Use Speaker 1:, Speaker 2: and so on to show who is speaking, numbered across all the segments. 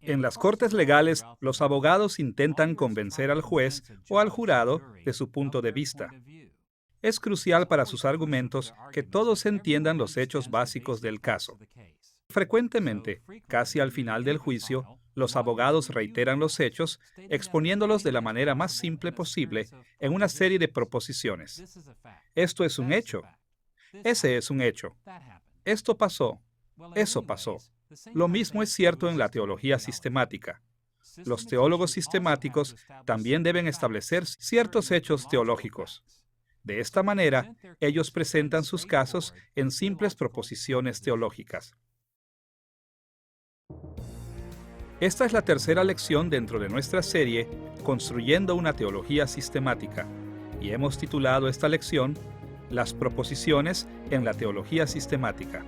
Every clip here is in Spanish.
Speaker 1: En las cortes legales, los abogados intentan convencer al juez o al jurado de su punto de vista. Es crucial para sus argumentos que todos entiendan los hechos básicos del caso. Frecuentemente, casi al final del juicio, los abogados reiteran los hechos, exponiéndolos de la manera más simple posible en una serie de proposiciones. Esto es un hecho. Ese es un hecho. Esto pasó. Eso pasó. Lo mismo es cierto en la teología sistemática. Los teólogos sistemáticos también deben establecer ciertos hechos teológicos. De esta manera, ellos presentan sus casos en simples proposiciones teológicas. Esta es la tercera lección dentro de nuestra serie, Construyendo una teología sistemática, y hemos titulado esta lección, Las proposiciones en la teología sistemática.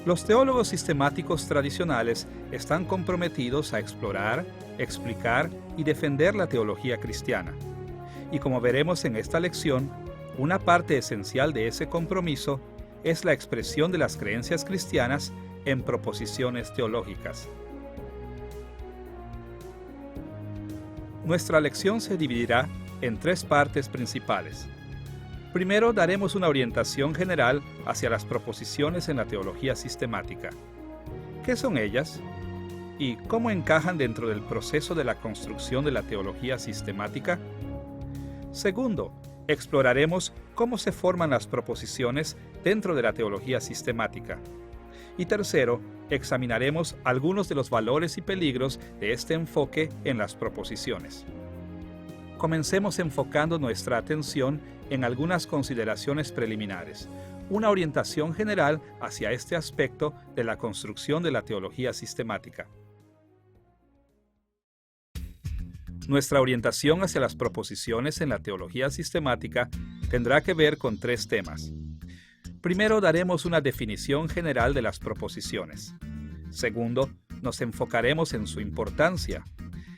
Speaker 1: Los teólogos sistemáticos tradicionales están comprometidos a explorar, explicar y defender la teología cristiana. Y como veremos en esta lección, una parte esencial de ese compromiso es la expresión de las creencias cristianas en proposiciones teológicas. Nuestra lección se dividirá en tres partes principales. Primero, daremos una orientación general hacia las proposiciones en la teología sistemática. ¿Qué son ellas? ¿Y cómo encajan dentro del proceso de la construcción de la teología sistemática? Segundo, exploraremos cómo se forman las proposiciones dentro de la teología sistemática. Y tercero, examinaremos algunos de los valores y peligros de este enfoque en las proposiciones. Comencemos enfocando nuestra atención en algunas consideraciones preliminares, una orientación general hacia este aspecto de la construcción de la teología sistemática. Nuestra orientación hacia las proposiciones en la teología sistemática tendrá que ver con tres temas. Primero, daremos una definición general de las proposiciones. Segundo, nos enfocaremos en su importancia.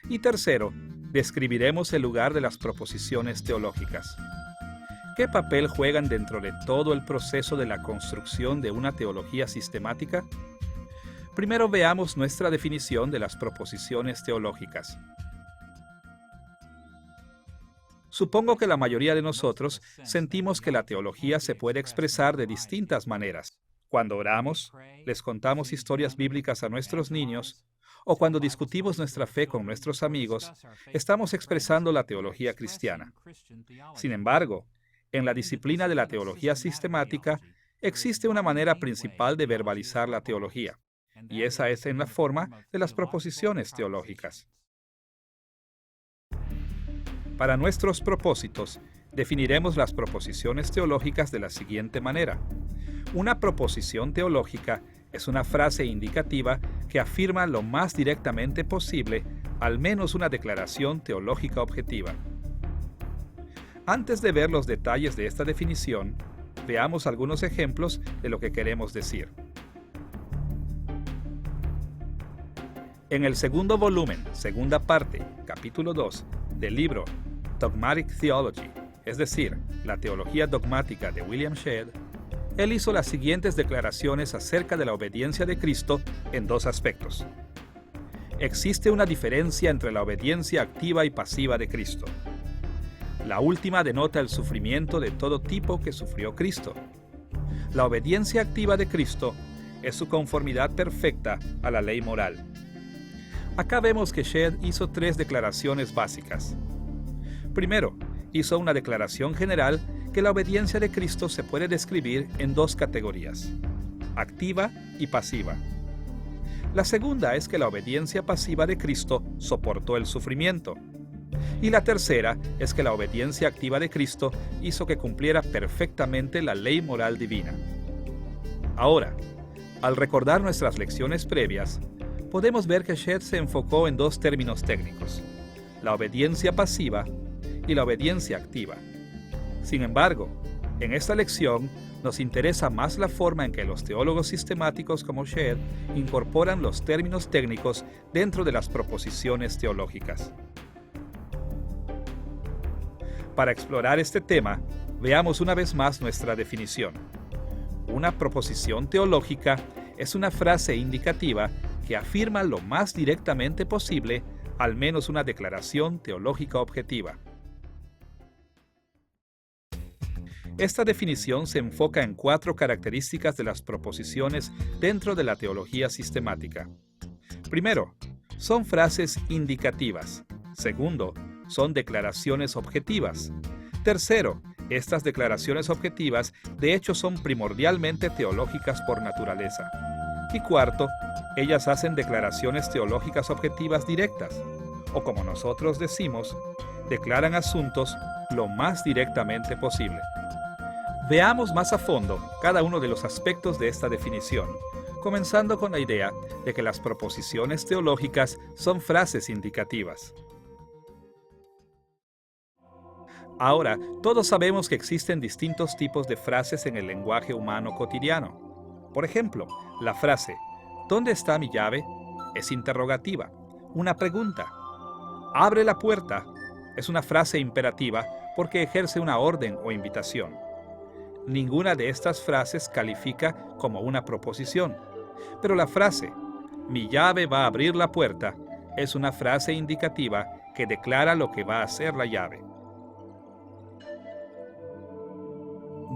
Speaker 1: Y tercero, describiremos el lugar de las proposiciones teológicas. ¿Qué papel juegan dentro de todo el proceso de la construcción de una teología sistemática? Primero veamos nuestra definición de las proposiciones teológicas. Supongo que la mayoría de nosotros sentimos que la teología se puede expresar de distintas maneras. Cuando oramos, les contamos historias bíblicas a nuestros niños, o cuando discutimos nuestra fe con nuestros amigos, estamos expresando la teología cristiana. Sin embargo, en la disciplina de la teología sistemática, existe una manera principal de verbalizar la teología, y esa es en la forma de las proposiciones teológicas. Para nuestros propósitos, definiremos las proposiciones teológicas de la siguiente manera. Una proposición teológica es una frase indicativa que afirma lo más directamente posible al menos una declaración teológica objetiva. Antes de ver los detalles de esta definición, veamos algunos ejemplos de lo que queremos decir. En el segundo volumen, segunda parte, capítulo 2, del libro Dogmatic Theology, es decir, la teología dogmática de William Shedd, él hizo las siguientes declaraciones acerca de la obediencia de Cristo en dos aspectos. Existe una diferencia entre la obediencia activa y pasiva de Cristo. La última denota el sufrimiento de todo tipo que sufrió Cristo. La obediencia activa de Cristo es su conformidad perfecta a la ley moral. Acá vemos que Shedd hizo tres declaraciones básicas. Primero, hizo una declaración general que la obediencia de Cristo se puede describir en dos categorías, activa y pasiva. La segunda es que la obediencia pasiva de Cristo soportó el sufrimiento. Y la tercera es que la obediencia activa de Cristo hizo que cumpliera perfectamente la ley moral divina. Ahora, al recordar nuestras lecciones previas, podemos ver que Shedd se enfocó en dos términos técnicos, la obediencia pasiva y la obediencia activa. Sin embargo, en esta lección nos interesa más la forma en que los teólogos sistemáticos como Shedd incorporan los términos técnicos dentro de las proposiciones teológicas. Para explorar este tema, veamos una vez más nuestra definición. Una proposición teológica es una frase indicativa que afirma lo más directamente posible al menos una declaración teológica objetiva. Esta definición se enfoca en 4 características de las proposiciones dentro de la teología sistemática. Primero, son frases indicativas. Segundo, son declaraciones objetivas. Tercero, estas declaraciones objetivas de hecho son primordialmente teológicas por naturaleza. Y cuarto, ellas hacen declaraciones teológicas objetivas directas, o como nosotros decimos, declaran asuntos lo más directamente posible. Veamos más a fondo cada uno de los aspectos de esta definición, comenzando con la idea de que las proposiciones teológicas son frases indicativas. Ahora, todos sabemos que existen distintos tipos de frases en el lenguaje humano cotidiano. Por ejemplo, la frase ¿dónde está mi llave? Es interrogativa, una pregunta. Abre la puerta es una frase imperativa porque ejerce una orden o invitación. Ninguna de estas frases califica como una proposición, pero la frase mi llave va a abrir la puerta es una frase indicativa que declara lo que va a hacer la llave.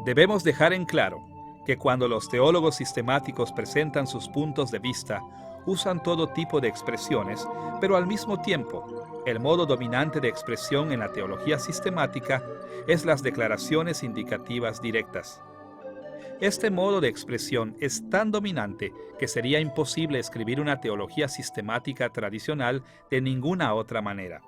Speaker 1: Debemos dejar en claro que cuando los teólogos sistemáticos presentan sus puntos de vista, usan todo tipo de expresiones, pero al mismo tiempo, el modo dominante de expresión en la teología sistemática es las declaraciones indicativas directas. Este modo de expresión es tan dominante que sería imposible escribir una teología sistemática tradicional de ninguna otra manera.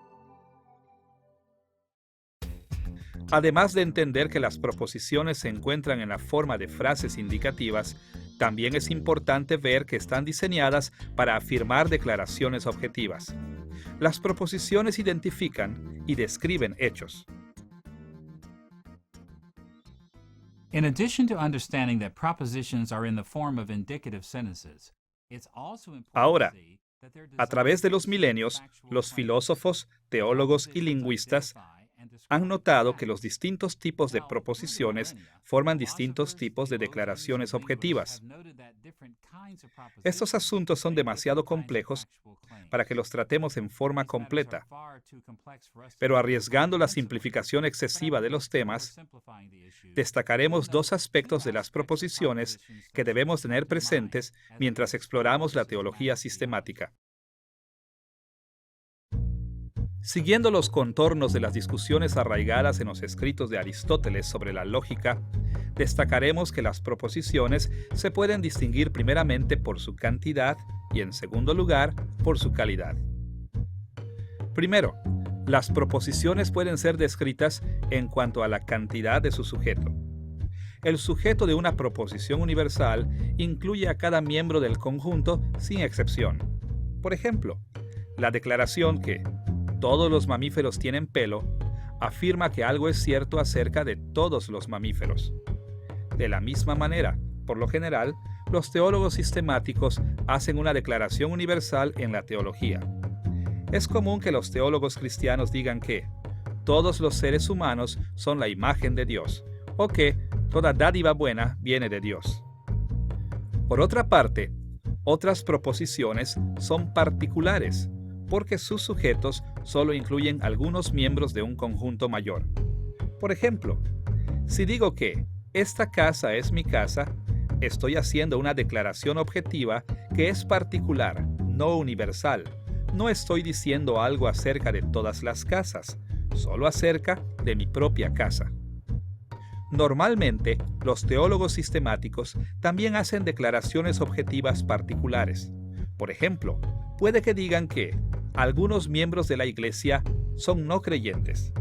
Speaker 1: Además de entender que las proposiciones se encuentran en la forma de frases indicativas, también es importante ver que están diseñadas para afirmar declaraciones objetivas. Las proposiciones identifican y describen hechos.
Speaker 2: In addition to understanding that propositions are in the form of indicative sentences, it's also important
Speaker 1: Ahora,
Speaker 2: to see that they're
Speaker 1: a través de los
Speaker 2: designed
Speaker 1: milenios,
Speaker 2: to factual
Speaker 1: los
Speaker 2: claims.
Speaker 1: filósofos, teólogos y lingüistas han notado que los distintos tipos de proposiciones forman distintos tipos de declaraciones objetivas. Estos asuntos son demasiado complejos para que los tratemos en forma completa, pero arriesgando la simplificación excesiva de los temas, destacaremos 2 aspectos de las proposiciones que debemos tener presentes mientras exploramos la teología sistemática. Siguiendo los contornos de las discusiones arraigadas en los escritos de Aristóteles sobre la lógica, destacaremos que las proposiciones se pueden distinguir primeramente por su cantidad y en segundo lugar por su calidad. Primero, las proposiciones pueden ser descritas en cuanto a la cantidad de su sujeto. El sujeto de una proposición universal incluye a cada miembro del conjunto sin excepción. Por ejemplo, la declaración que todos los mamíferos tienen pelo afirma que algo es cierto acerca de todos los mamíferos. De la misma manera, por lo general, los teólogos sistemáticos hacen una declaración universal en la teología. Es común que los teólogos cristianos digan que todos los seres humanos son la imagen de Dios, o que toda dádiva buena viene de Dios. Por otra parte, otras proposiciones son particulares, porque sus sujetos solo incluyen algunos miembros de un conjunto mayor. Por ejemplo, si digo que esta casa es mi casa, estoy haciendo una declaración objetiva que es particular, no universal. No estoy diciendo algo acerca de todas las casas, solo acerca de mi propia casa. Normalmente, los teólogos sistemáticos también hacen declaraciones objetivas particulares. Por ejemplo, puede que digan que algunos miembros de la iglesia son no creyentes,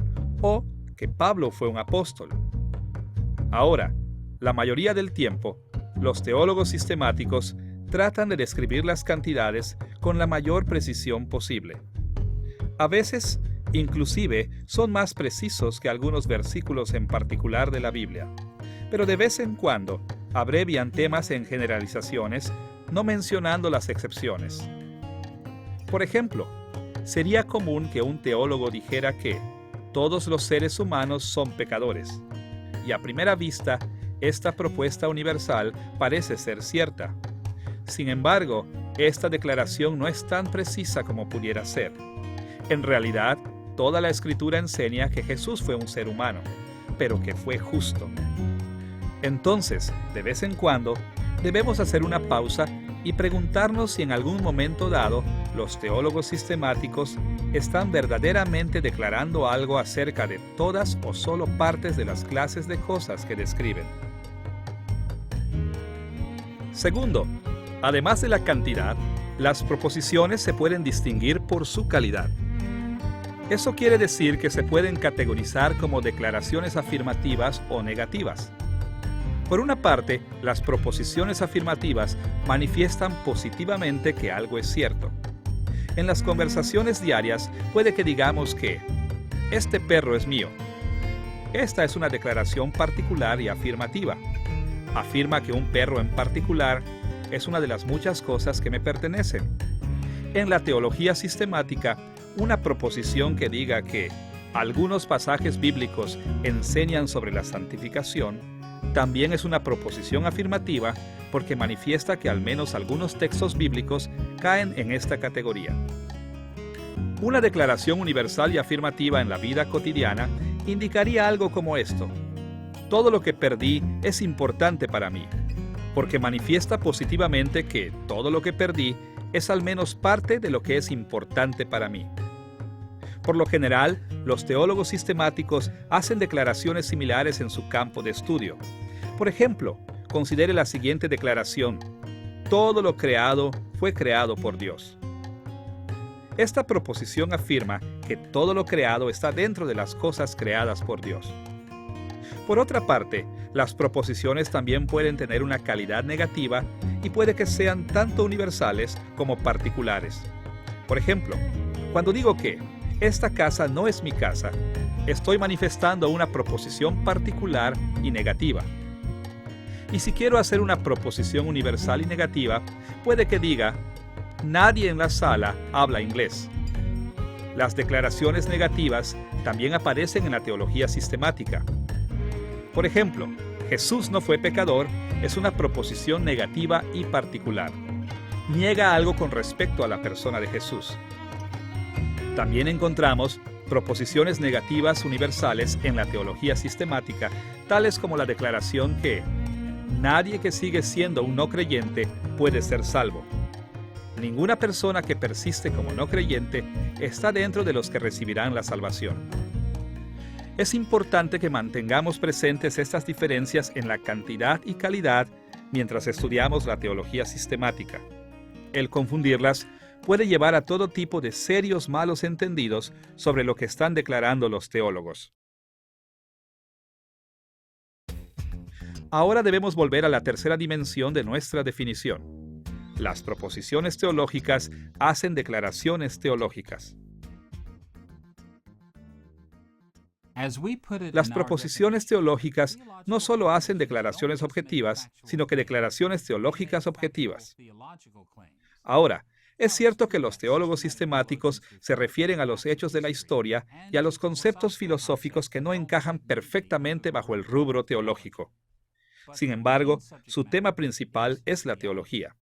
Speaker 1: o que Pablo fue un apóstol. Ahora, la mayoría del tiempo, los teólogos sistemáticos tratan de describir las cantidades con la mayor precisión posible. A veces, inclusive, son más precisos que algunos versículos en particular de la Biblia, pero de vez en cuando abrevian temas en generalizaciones, no mencionando las excepciones. Por ejemplo, sería común que un teólogo dijera que todos los seres humanos son pecadores, y a primera vista, esta propuesta universal parece ser cierta. Sin embargo, esta declaración no es tan precisa como pudiera ser. En realidad, toda la Escritura enseña que Jesús fue un ser humano, pero que fue justo. Entonces, de vez en cuando, debemos hacer una pausa y preguntarnos si en algún momento dado los teólogos sistemáticos están verdaderamente declarando algo acerca de todas o solo partes de las clases de cosas que describen. Segundo, además de la cantidad, las proposiciones se pueden distinguir por su calidad. Eso quiere decir que se pueden categorizar como declaraciones afirmativas o negativas. Por una parte, las proposiciones afirmativas manifiestan positivamente que algo es cierto. En las conversaciones diarias puede que digamos que este perro es mío. Esta es una declaración particular y afirmativa. Afirma que un perro en particular es una de las muchas cosas que me pertenecen. En la teología sistemática, una proposición que diga que algunos pasajes bíblicos enseñan sobre la santificación también es una proposición afirmativa porque manifiesta que al menos algunos textos bíblicos caen en esta categoría. Una declaración universal y afirmativa en la vida cotidiana indicaría algo como esto: todo lo que perdí es importante para mí, porque manifiesta positivamente que todo lo que perdí es al menos parte de lo que es importante para mí. Por lo general, los teólogos sistemáticos hacen declaraciones similares en su campo de estudio. Por ejemplo, considere la siguiente declaración: todo lo creado fue creado por Dios. Esta proposición afirma que todo lo creado está dentro de las cosas creadas por Dios. Por otra parte, las proposiciones también pueden tener una calidad negativa y puede que sean tanto universales como particulares. Por ejemplo, cuando digo que esta casa no es mi casa, estoy manifestando una proposición particular y negativa. Y si quiero hacer una proposición universal y negativa, puede que diga: nadie en la sala habla inglés. Las declaraciones negativas también aparecen en la teología sistemática. Por ejemplo, Jesús no fue pecador es una proposición negativa y particular. Niega algo con respecto a la persona de Jesús. También encontramos proposiciones negativas universales en la teología sistemática, tales como la declaración que nadie que sigue siendo un no creyente puede ser salvo. Ninguna persona que persiste como no creyente está dentro de los que recibirán la salvación. Es importante que mantengamos presentes estas diferencias en la cantidad y calidad mientras estudiamos la teología sistemática. El confundirlas puede llevar a todo tipo de serios malos entendidos sobre lo que están declarando los teólogos. Ahora debemos volver a la tercera dimensión de nuestra definición. Las proposiciones teológicas hacen declaraciones teológicas. Las proposiciones teológicas no solo hacen declaraciones objetivas, sino que declaraciones teológicas objetivas. Ahora, es cierto que los teólogos sistemáticos se refieren a los hechos de la historia y a los conceptos filosóficos que no encajan perfectamente bajo el rubro teológico. Sin embargo, su tema principal es la teología.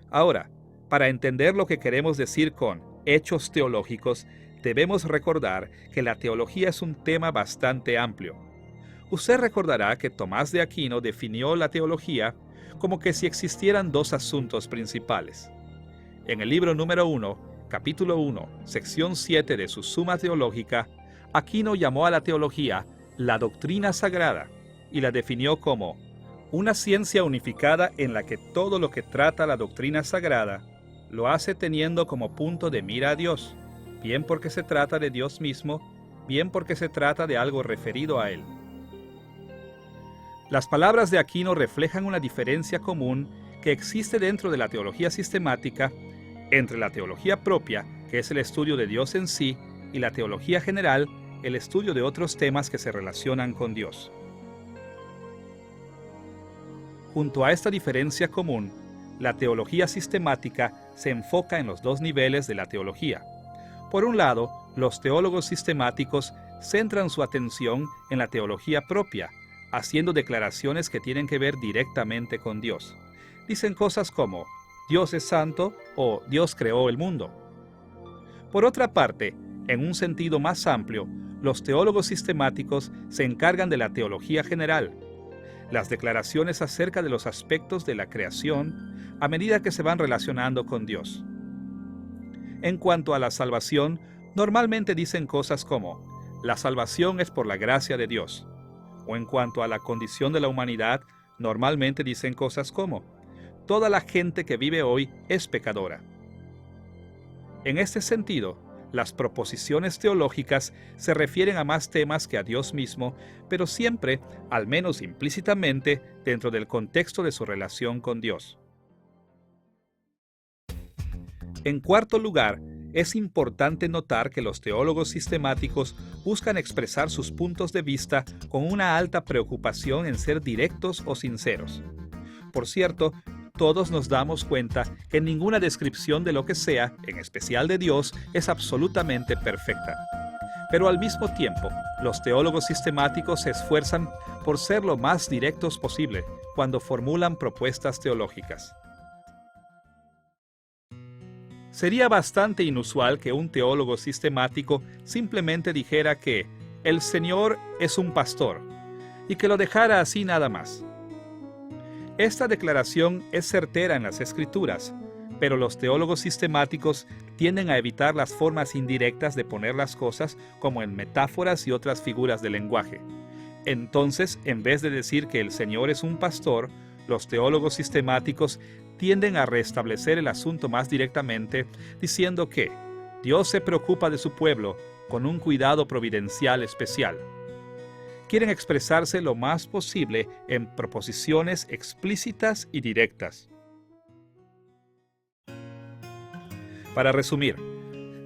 Speaker 1: Ahora, para entender lo que queremos decir con hechos teológicos, debemos recordar que la teología es un tema bastante amplio. Usted recordará que Tomás de Aquino definió la teología como que si existieran dos asuntos principales. En el libro número 1, capítulo 1, sección 7 de su Suma Teológica, Aquino llamó a la teología la doctrina sagrada y la definió como una ciencia unificada en la que todo lo que trata la doctrina sagrada lo hace teniendo como punto de mira a Dios, bien porque se trata de Dios mismo, bien porque se trata de algo referido a Él. Las palabras de Aquino reflejan una diferencia común que existe dentro de la teología sistemática entre la teología propia, que es el estudio de Dios en sí, y la teología general, el estudio de otros temas que se relacionan con Dios. Junto a esta diferencia común, la teología sistemática se enfoca en los dos niveles de la teología. Por un lado, los teólogos sistemáticos centran su atención en la teología propia, haciendo declaraciones que tienen que ver directamente con Dios. dicen cosas como Dios es santo o Dios creó el mundo. Por otra parte, en un sentido más amplio, los teólogos sistemáticos se encargan de la teología general, las declaraciones acerca de los aspectos de la creación a medida que se van relacionando con Dios. En cuanto a la salvación, normalmente dicen cosas como la salvación es por la gracia de Dios, o en cuanto a la condición de la humanidad, normalmente dicen cosas como toda la gente que vive hoy es pecadora. En este sentido, las proposiciones teológicas se refieren a más temas que a Dios mismo, pero siempre, al menos implícitamente, dentro del contexto de su relación con Dios. En cuarto lugar, es importante notar que los teólogos sistemáticos buscan expresar sus puntos de vista con una alta preocupación en ser directos o sinceros. Por cierto, todos nos damos cuenta que ninguna descripción de lo que sea, en especial de Dios, es absolutamente perfecta. Pero al mismo tiempo, los teólogos sistemáticos se esfuerzan por ser lo más directos posible cuando formulan propuestas teológicas. Sería bastante inusual que un teólogo sistemático simplemente dijera que el Señor es un pastor y que lo dejara así nada más. Esta declaración es certera en las Escrituras, pero los teólogos sistemáticos tienden a evitar las formas indirectas de poner las cosas como en metáforas y otras figuras de lenguaje. Entonces, en vez de decir que el Señor es un pastor, los teólogos sistemáticos tienden a restablecer el asunto más directamente, diciendo que Dios se preocupa de su pueblo con un cuidado providencial especial. Quieren expresarse lo más posible en proposiciones explícitas y directas. Para resumir,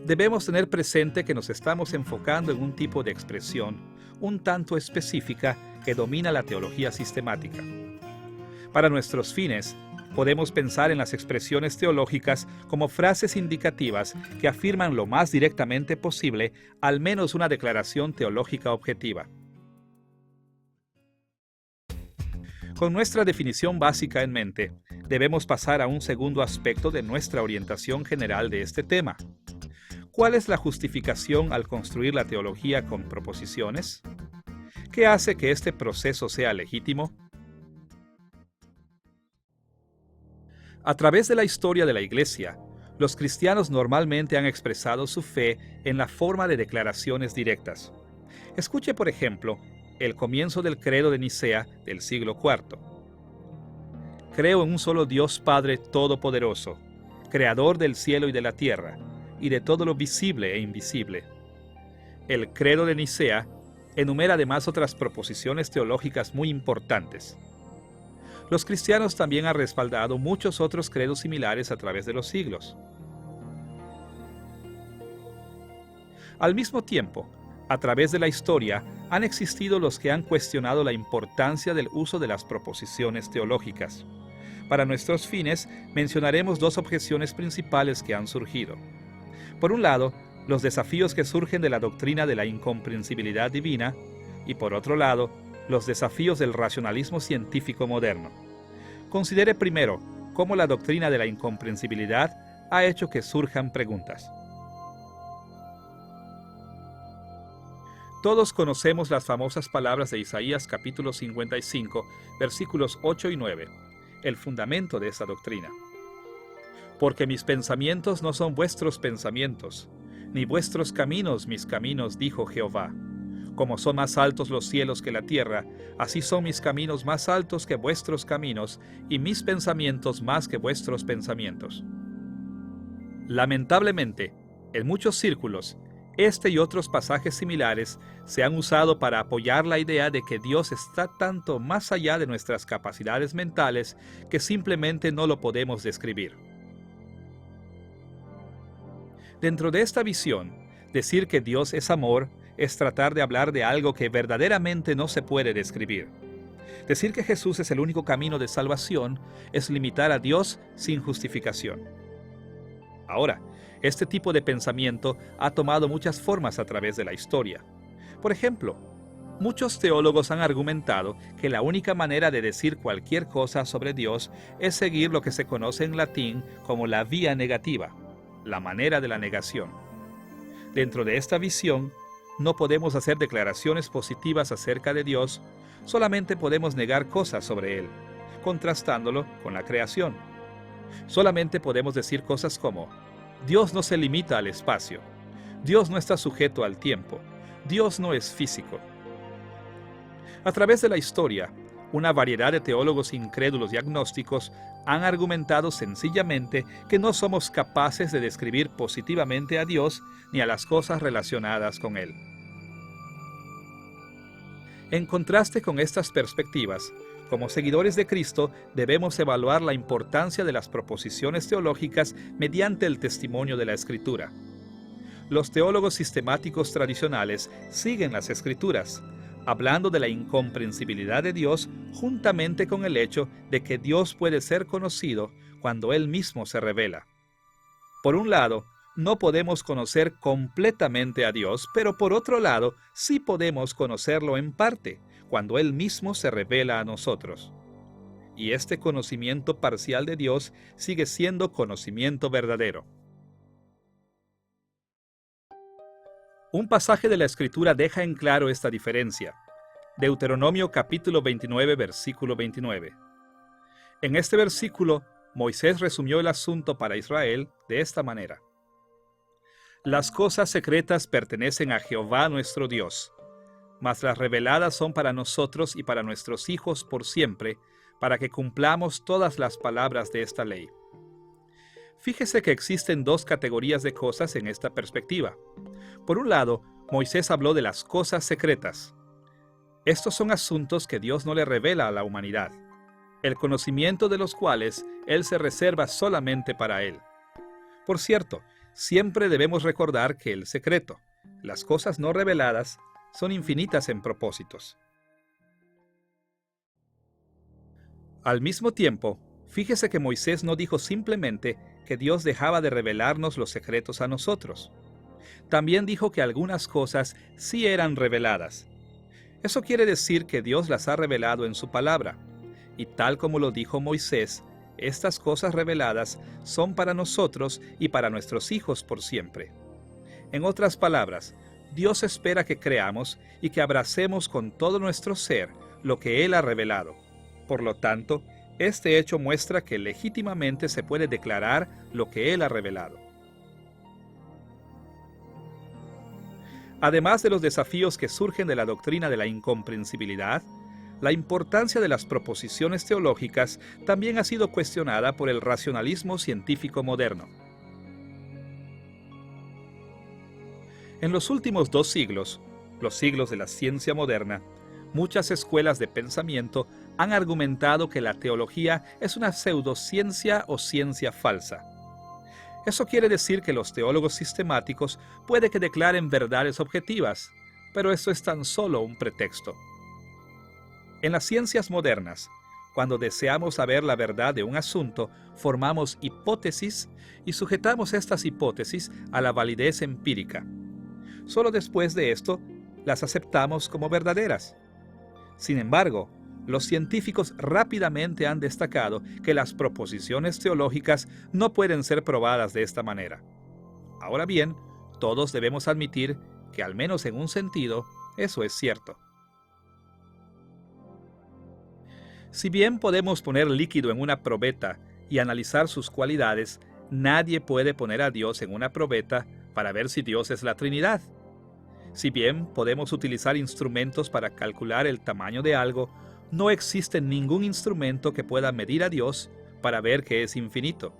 Speaker 1: debemos tener presente que nos estamos enfocando en un tipo de expresión un tanto específica que domina la teología sistemática. Para nuestros fines, podemos pensar en las expresiones teológicas como frases indicativas que afirman lo más directamente posible al menos una declaración teológica objetiva. Con nuestra definición básica en mente, debemos pasar a un segundo aspecto de nuestra orientación general de este tema. ¿Cuál es la justificación al construir la teología con proposiciones? ¿Qué hace que este proceso sea legítimo? A través de la historia de la Iglesia, los cristianos normalmente han expresado su fe en la forma de declaraciones directas. Escuche, por ejemplo, el comienzo del credo de Nicea del siglo IV. Creo en un solo Dios Padre Todopoderoso, Creador del cielo y de la tierra, y de todo lo visible e invisible. El credo de Nicea enumera además otras proposiciones teológicas muy importantes. Los cristianos también han respaldado muchos otros credos similares a través de los siglos. Al mismo tiempo, a través de la historia, han existido los que han cuestionado la importancia del uso de las proposiciones teológicas. Para nuestros fines, mencionaremos dos objeciones principales que han surgido. Por un lado, los desafíos que surgen de la doctrina de la incomprensibilidad divina, y por otro lado, los desafíos del racionalismo científico moderno. Considere primero cómo la doctrina de la incomprensibilidad ha hecho que surjan preguntas. Todos conocemos las famosas palabras de Isaías capítulo 55, versículos 8 y 9, el fundamento de esa doctrina. Porque mis pensamientos no son vuestros pensamientos, ni vuestros caminos mis caminos, dijo Jehová. Como son más altos los cielos que la tierra, así son mis caminos más altos que vuestros caminos, y mis pensamientos más que vuestros pensamientos. Lamentablemente, en muchos círculos, este y otros pasajes similares se han usado para apoyar la idea de que Dios está tanto más allá de nuestras capacidades mentales que simplemente no lo podemos describir. Dentro de esta visión, decir que Dios es amor es tratar de hablar de algo que verdaderamente no se puede describir. Decir que Jesús es el único camino de salvación es limitar a Dios sin justificación. Ahora, este tipo de pensamiento ha tomado muchas formas a través de la historia. Por ejemplo, Muchos teólogos han argumentado que la única manera de decir cualquier cosa sobre Dios es seguir lo que se conoce en latín como la vía negativa, la manera de la negación. Dentro de esta visión, no podemos hacer declaraciones positivas acerca de Dios, solamente podemos negar cosas sobre Él, contrastándolo con la creación. Solamente podemos decir cosas como: Dios no se limita al espacio, Dios no está sujeto al tiempo, Dios no es físico. A través de la historia, una variedad de teólogos incrédulos y agnósticos han argumentado sencillamente que no somos capaces de describir positivamente a Dios ni a las cosas relacionadas con Él. En contraste con estas perspectivas, como seguidores de Cristo debemos evaluar la importancia de las proposiciones teológicas mediante el testimonio de la Escritura. Los teólogos sistemáticos tradicionales siguen las Escrituras, hablando de la incomprensibilidad de Dios juntamente con el hecho de que Dios puede ser conocido cuando Él mismo se revela. Por un lado, no podemos conocer completamente a Dios, pero por otro lado, sí podemos conocerlo en parte, cuando Él mismo se revela a nosotros. Y este conocimiento parcial de Dios sigue siendo conocimiento verdadero. Un pasaje de la Escritura deja en claro esta diferencia. Deuteronomio capítulo 29, versículo 29. En este versículo, Moisés resumió el asunto para Israel de esta manera: Las cosas secretas pertenecen a Jehová nuestro Dios, mas las reveladas son para nosotros y para nuestros hijos por siempre, para que cumplamos todas las palabras de esta ley. Fíjese que existen dos categorías de cosas en esta perspectiva. Por un lado, Moisés habló de las cosas secretas. Estos son asuntos que Dios no le revela a la humanidad, el conocimiento de los cuales Él se reserva solamente para Él. Por cierto, siempre debemos recordar que el secreto, las cosas no reveladas, son infinitas en propósitos. Al mismo tiempo, fíjese que Moisés no dijo simplemente que Dios dejaba de revelarnos los secretos a nosotros. También dijo que algunas cosas sí eran reveladas. Eso quiere decir que Dios las ha revelado en su palabra. Y tal como lo dijo Moisés, estas cosas reveladas son para nosotros y para nuestros hijos por siempre. En otras palabras, Dios espera que creamos y que abracemos con todo nuestro ser lo que Él ha revelado. Por lo tanto, este hecho muestra que legítimamente se puede declarar lo que Él ha revelado. Además de los desafíos que surgen de la doctrina de la incomprensibilidad, la importancia de las proposiciones teológicas también ha sido cuestionada por el racionalismo científico moderno. En los últimos 2 siglos, los siglos de la ciencia moderna, muchas escuelas de pensamiento han argumentado que la teología es una pseudociencia o ciencia falsa. Eso quiere decir que los teólogos sistemáticos puede que declaren verdades objetivas, pero eso es tan solo un pretexto. En las ciencias modernas, cuando deseamos saber la verdad de un asunto, formamos hipótesis y sujetamos estas hipótesis a la validez empírica. Solo después de esto, las aceptamos como verdaderas. Sin embargo, los científicos rápidamente han destacado que las proposiciones teológicas no pueden ser probadas de esta manera. Ahora bien, todos debemos admitir que, al menos en un sentido, eso es cierto. Si bien podemos poner líquido en una probeta y analizar sus cualidades, nadie puede poner a Dios en una probeta para ver si Dios es la Trinidad. Si bien podemos utilizar instrumentos para calcular el tamaño de algo, no existe ningún instrumento que pueda medir a Dios para ver que es infinito.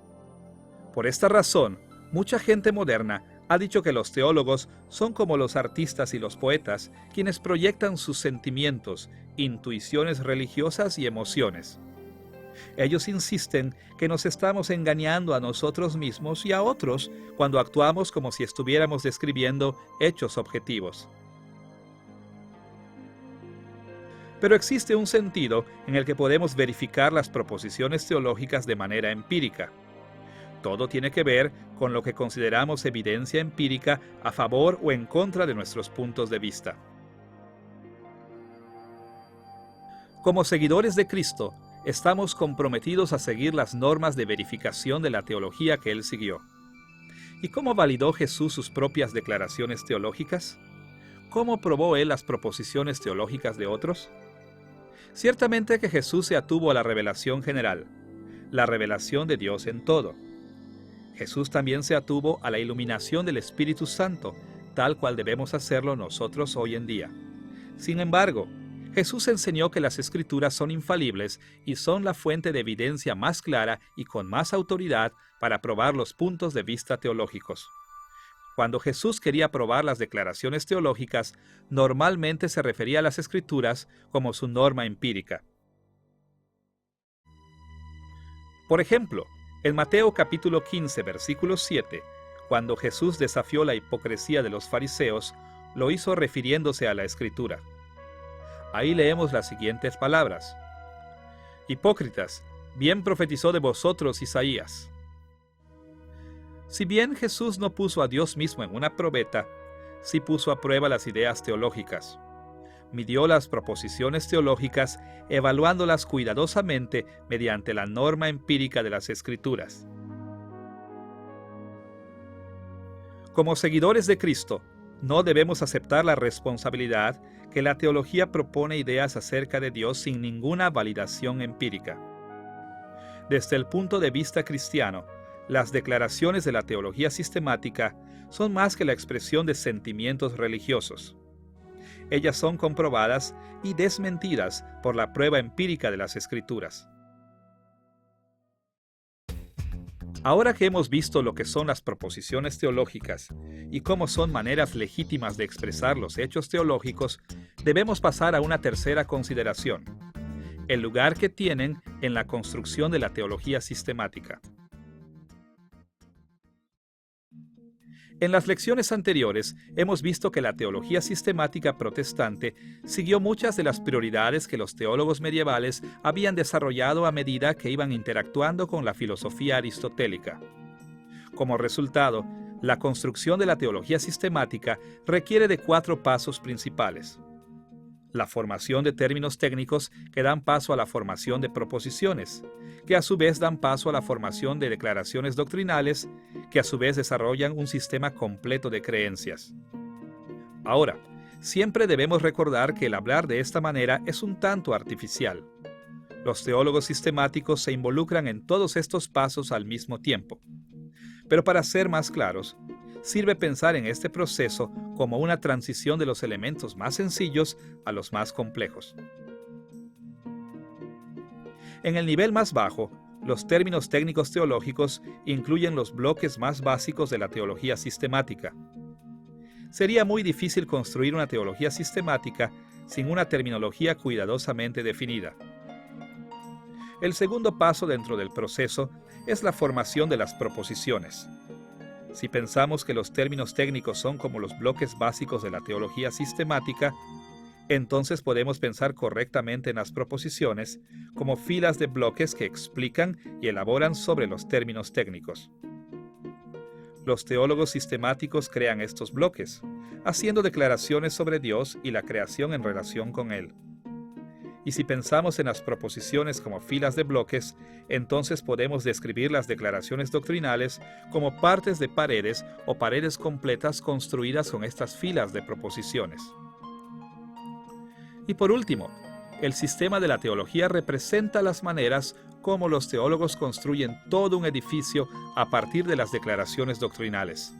Speaker 1: Por esta razón, mucha gente moderna ha dicho que los teólogos son como los artistas y los poetas, quienes proyectan sus sentimientos, intuiciones religiosas y emociones. Ellos insisten que nos estamos engañando a nosotros mismos y a otros cuando actuamos como si estuviéramos describiendo hechos objetivos. Pero existe un sentido en el que podemos verificar las proposiciones teológicas de manera empírica. Todo tiene que ver con lo que consideramos evidencia empírica a favor o en contra de nuestros puntos de vista. Como seguidores de Cristo, estamos comprometidos a seguir las normas de verificación de la teología que Él siguió. ¿Y cómo validó Jesús sus propias declaraciones teológicas? ¿Cómo probó Él las proposiciones teológicas de otros? Ciertamente que Jesús se atuvo a la revelación general, la revelación de Dios en todo. Jesús también se atuvo a la iluminación del Espíritu Santo, tal cual debemos hacerlo nosotros hoy en día. Sin embargo, Jesús enseñó que las Escrituras son infalibles y son la fuente de evidencia más clara y con más autoridad para probar los puntos de vista teológicos. Cuando Jesús quería probar las declaraciones teológicas, normalmente se refería a las Escrituras como su norma empírica. Por ejemplo, en Mateo capítulo 15, versículo 7, cuando Jesús desafió la hipocresía de los fariseos, lo hizo refiriéndose a la Escritura. Ahí leemos las siguientes palabras: Hipócritas, bien profetizó de vosotros Isaías. Si bien Jesús no puso a Dios mismo en una probeta, sí puso a prueba las ideas teológicas. Midió las proposiciones teológicas, evaluándolas cuidadosamente mediante la norma empírica de las Escrituras. Como seguidores de Cristo, no debemos aceptar la responsabilidad que la teología propone ideas acerca de Dios sin ninguna validación empírica. Desde el punto de vista cristiano, las declaraciones de la teología sistemática son más que la expresión de sentimientos religiosos. Ellas son comprobadas y desmentidas por la prueba empírica de las Escrituras. Ahora que hemos visto lo que son las proposiciones teológicas y cómo son maneras legítimas de expresar los hechos teológicos, debemos pasar a una tercera consideración: el lugar que tienen en la construcción de la teología sistemática. En las lecciones anteriores hemos visto que la teología sistemática protestante siguió muchas de las prioridades que los teólogos medievales habían desarrollado a medida que iban interactuando con la filosofía aristotélica. Como resultado, la construcción de la teología sistemática requiere de 4 pasos principales: la formación de términos técnicos que dan paso a la formación de proposiciones, que a su vez dan paso a la formación de declaraciones doctrinales, que a su vez desarrollan un sistema completo de creencias. Ahora, siempre debemos recordar que el hablar de esta manera es un tanto artificial. Los teólogos sistemáticos se involucran en todos estos pasos al mismo tiempo. Pero para ser más claros, sirve pensar en este proceso como una transición de los elementos más sencillos a los más complejos. En el nivel más bajo, los términos técnicos teológicos incluyen los bloques más básicos de la teología sistemática. Sería muy difícil construir una teología sistemática sin una terminología cuidadosamente definida. El segundo paso dentro del proceso es la formación de las proposiciones. Si pensamos que los términos técnicos son como los bloques básicos de la teología sistemática, entonces podemos pensar correctamente en las proposiciones como filas de bloques que explican y elaboran sobre los términos técnicos. Los teólogos sistemáticos crean estos bloques, haciendo declaraciones sobre Dios y la creación en relación con Él. Y si pensamos en las proposiciones como filas de bloques, entonces podemos describir las declaraciones doctrinales como partes de paredes o paredes completas construidas con estas filas de proposiciones. Y por último, el sistema de la teología representa las maneras como los teólogos construyen todo un edificio a partir de las declaraciones doctrinales.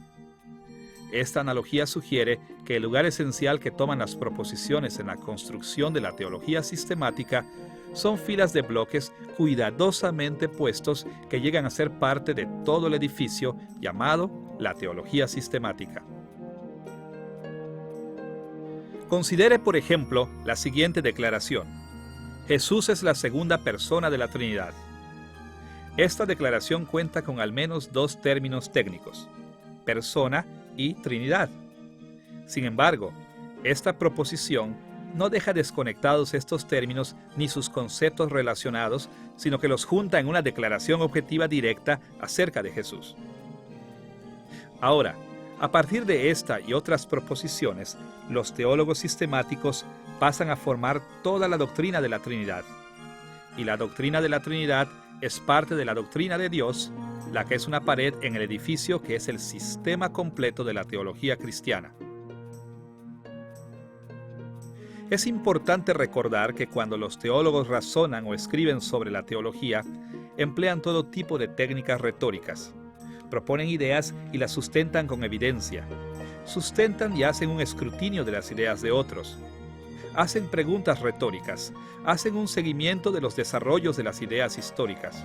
Speaker 1: Esta analogía sugiere que el lugar esencial que toman las proposiciones en la construcción de la teología sistemática son filas de bloques cuidadosamente puestos que llegan a ser parte de todo el edificio llamado la teología sistemática. Considere, por ejemplo, la siguiente declaración: Jesús es la segunda persona de la Trinidad. Esta declaración cuenta con al menos 2 términos técnicos: persona y Trinidad. Sin embargo, esta proposición no deja desconectados estos términos ni sus conceptos relacionados, sino que los junta en una declaración objetiva directa acerca de Jesús. Ahora, a partir de esta y otras proposiciones, los teólogos sistemáticos pasan a formar toda la doctrina de la Trinidad. Y la doctrina de la Trinidad es parte de la doctrina de Dios, la que es una pared en el edificio que es el sistema completo de la teología cristiana. Es importante recordar que cuando los teólogos razonan o escriben sobre la teología, emplean todo tipo de técnicas retóricas. Proponen ideas y las sustentan con evidencia. Sustentan y hacen un escrutinio de las ideas de otros. Hacen preguntas retóricas. Hacen un seguimiento de los desarrollos de las ideas históricas.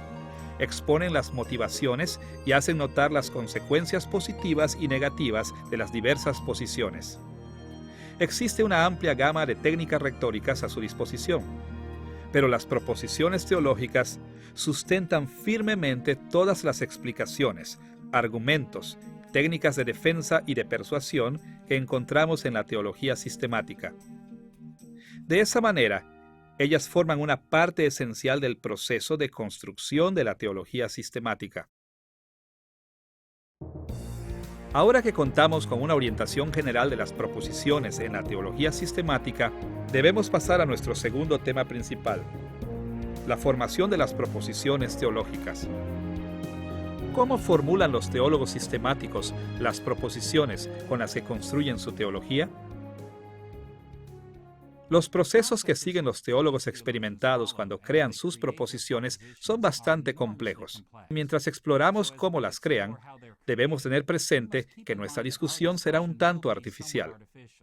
Speaker 1: Exponen las motivaciones y hacen notar las consecuencias positivas y negativas de las diversas posiciones. Existe una amplia gama de técnicas retóricas a su disposición, pero las proposiciones teológicas sustentan firmemente todas las explicaciones, argumentos, técnicas de defensa y de persuasión que encontramos en la teología sistemática. De esa manera, ellas forman una parte esencial del proceso de construcción de la teología sistemática. Ahora que contamos con una orientación general de las proposiciones en la teología sistemática, debemos pasar a nuestro segundo tema principal, la formación de las proposiciones teológicas. ¿Cómo formulan los teólogos sistemáticos las proposiciones con las que construyen su teología? Los procesos que siguen los teólogos experimentados cuando crean sus proposiciones son bastante complejos. Mientras exploramos cómo las crean, debemos tener presente que nuestra discusión será un tanto artificial.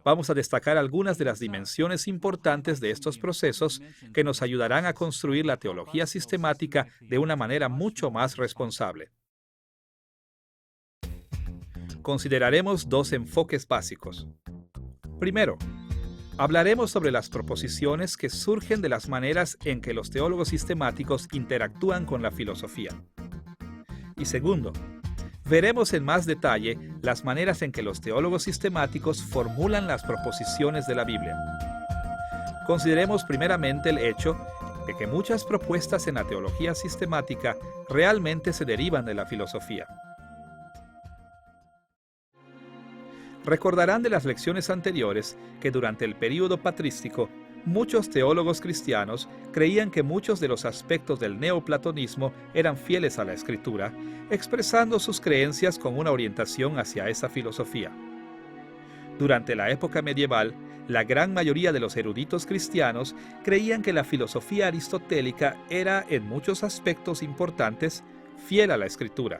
Speaker 1: Vamos a destacar algunas de las dimensiones importantes de estos procesos que nos ayudarán a construir la teología sistemática de una manera mucho más responsable. Consideraremos dos enfoques básicos. Primero, hablaremos sobre las proposiciones que surgen de las maneras en que los teólogos sistemáticos interactúan con la filosofía. Y segundo, veremos en más detalle las maneras en que los teólogos sistemáticos formulan las proposiciones de la Biblia. Consideremos primeramente el hecho de que muchas propuestas en la teología sistemática realmente se derivan de la filosofía. Recordarán de las lecciones anteriores que durante el período patrístico, muchos teólogos cristianos creían que muchos de los aspectos del neoplatonismo eran fieles a la Escritura, expresando sus creencias con una orientación hacia esa filosofía. Durante la época medieval, la gran mayoría de los eruditos cristianos creían que la filosofía aristotélica era, en muchos aspectos importantes, fiel a la Escritura.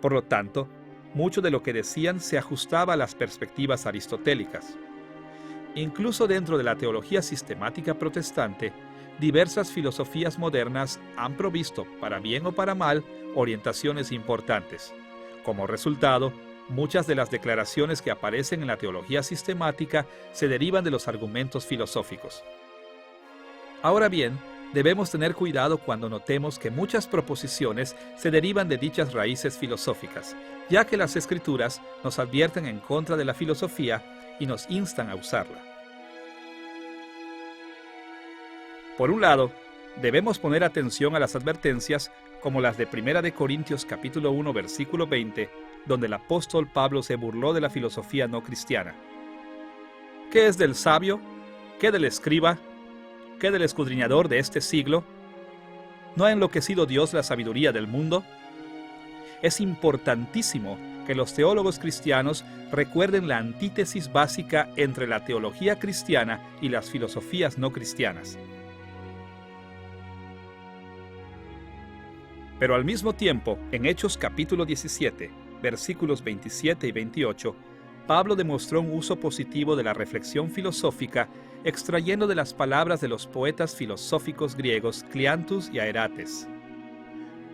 Speaker 1: Por lo tanto, mucho de lo que decían se ajustaba a las perspectivas aristotélicas. Incluso dentro de la teología sistemática protestante, diversas filosofías modernas han provisto, para bien o para mal, orientaciones importantes. Como resultado, muchas de las declaraciones que aparecen en la teología sistemática se derivan de los argumentos filosóficos. Ahora bien, debemos tener cuidado cuando notemos que muchas proposiciones se derivan de dichas raíces filosóficas, ya que las Escrituras nos advierten en contra de la filosofía y nos instan a usarla. Por un lado, debemos poner atención a las advertencias como las de 1 Corintios capítulo 1 versículo 20, donde el apóstol Pablo se burló de la filosofía no cristiana. ¿Qué es del sabio? ¿Qué del escriba? ¿Qué del escudriñador de este siglo? ¿No ha enloquecido Dios la sabiduría del mundo? Es importantísimo que los teólogos cristianos recuerden la antítesis básica entre la teología cristiana y las filosofías no cristianas. Pero al mismo tiempo, en Hechos capítulo 17, versículos 27 y 28, Pablo demostró un uso positivo de la reflexión filosófica extrayendo de las palabras de los poetas filosóficos griegos Cleantus y Aerates.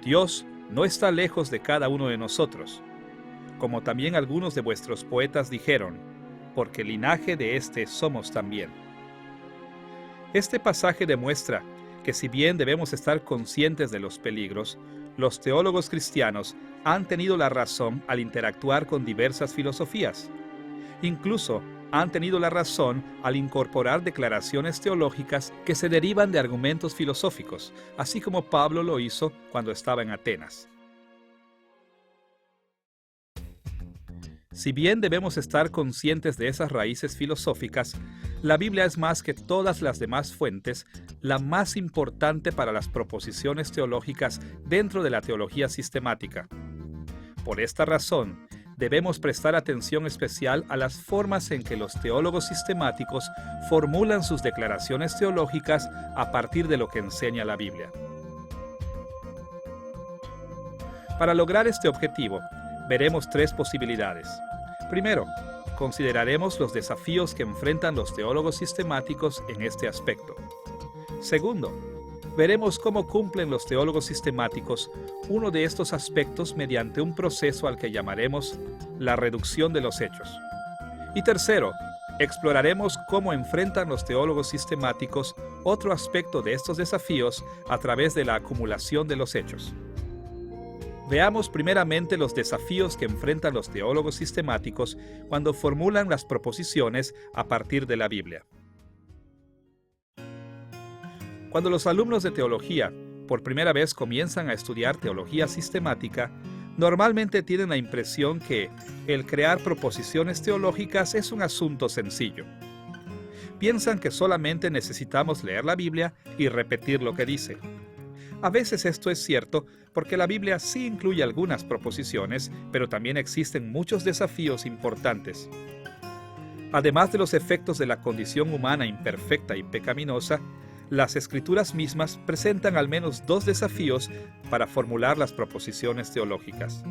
Speaker 1: Dios no está lejos de cada uno de nosotros, como también algunos de vuestros poetas dijeron, porque linaje de éste somos también. Este pasaje demuestra que si bien debemos estar conscientes de los peligros, los teólogos cristianos han tenido la razón al interactuar con diversas filosofías. Incluso han tenido la razón al incorporar declaraciones teológicas que se derivan de argumentos filosóficos, así como Pablo lo hizo cuando estaba en Atenas. Si bien debemos estar conscientes de esas raíces filosóficas, la Biblia es más que todas las demás fuentes, la más importante para las proposiciones teológicas dentro de la teología sistemática. Por esta razón, debemos prestar atención especial a las formas en que los teólogos sistemáticos formulan sus declaraciones teológicas a partir de lo que enseña la Biblia. Para lograr este objetivo, veremos tres posibilidades. Primero, consideraremos los desafíos que enfrentan los teólogos sistemáticos en este aspecto. Segundo, veremos cómo cumplen los teólogos sistemáticos uno de estos aspectos mediante un proceso al que llamaremos la reducción de los hechos. Y tercero, exploraremos cómo enfrentan los teólogos sistemáticos otro aspecto de estos desafíos a través de la acumulación de los hechos. Veamos primeramente los desafíos que enfrentan los teólogos sistemáticos cuando formulan las proposiciones a partir de la Biblia. Cuando los alumnos de teología por primera vez comienzan a estudiar teología sistemática, normalmente tienen la impresión que el crear proposiciones teológicas es un asunto sencillo. Piensan que solamente necesitamos leer la Biblia y repetir lo que dice. A veces esto es cierto porque la Biblia sí incluye algunas proposiciones, pero también existen muchos desafíos importantes. Además de los efectos de la condición humana imperfecta y pecaminosa, las Escrituras mismas presentan al menos dos desafíos para formular las proposiciones teológicas.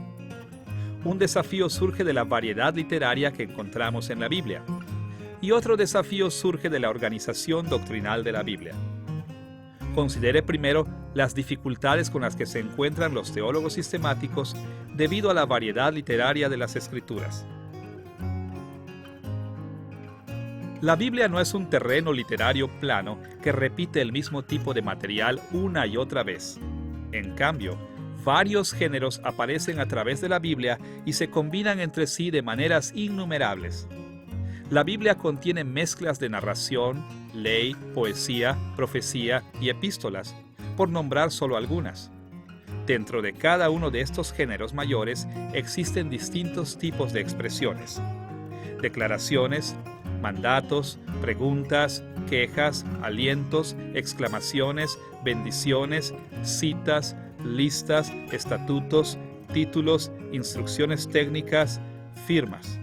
Speaker 1: Un desafío surge de la variedad literaria que encontramos en la Biblia, y otro desafío surge de la organización doctrinal de la Biblia. Considere primero las dificultades con las que se encuentran los teólogos sistemáticos debido a la variedad literaria de las Escrituras. La Biblia no es un terreno literario plano que repite el mismo tipo de material una y otra vez. En cambio, varios géneros aparecen a través de la Biblia y se combinan entre sí de maneras innumerables. La Biblia contiene mezclas de narración, ley, poesía, profecía y epístolas, por nombrar solo algunas. Dentro de cada uno de estos géneros mayores existen distintos tipos de expresiones: declaraciones, mandatos, preguntas, quejas, alientos, exclamaciones, bendiciones, citas, listas, estatutos, títulos, instrucciones técnicas, firmas.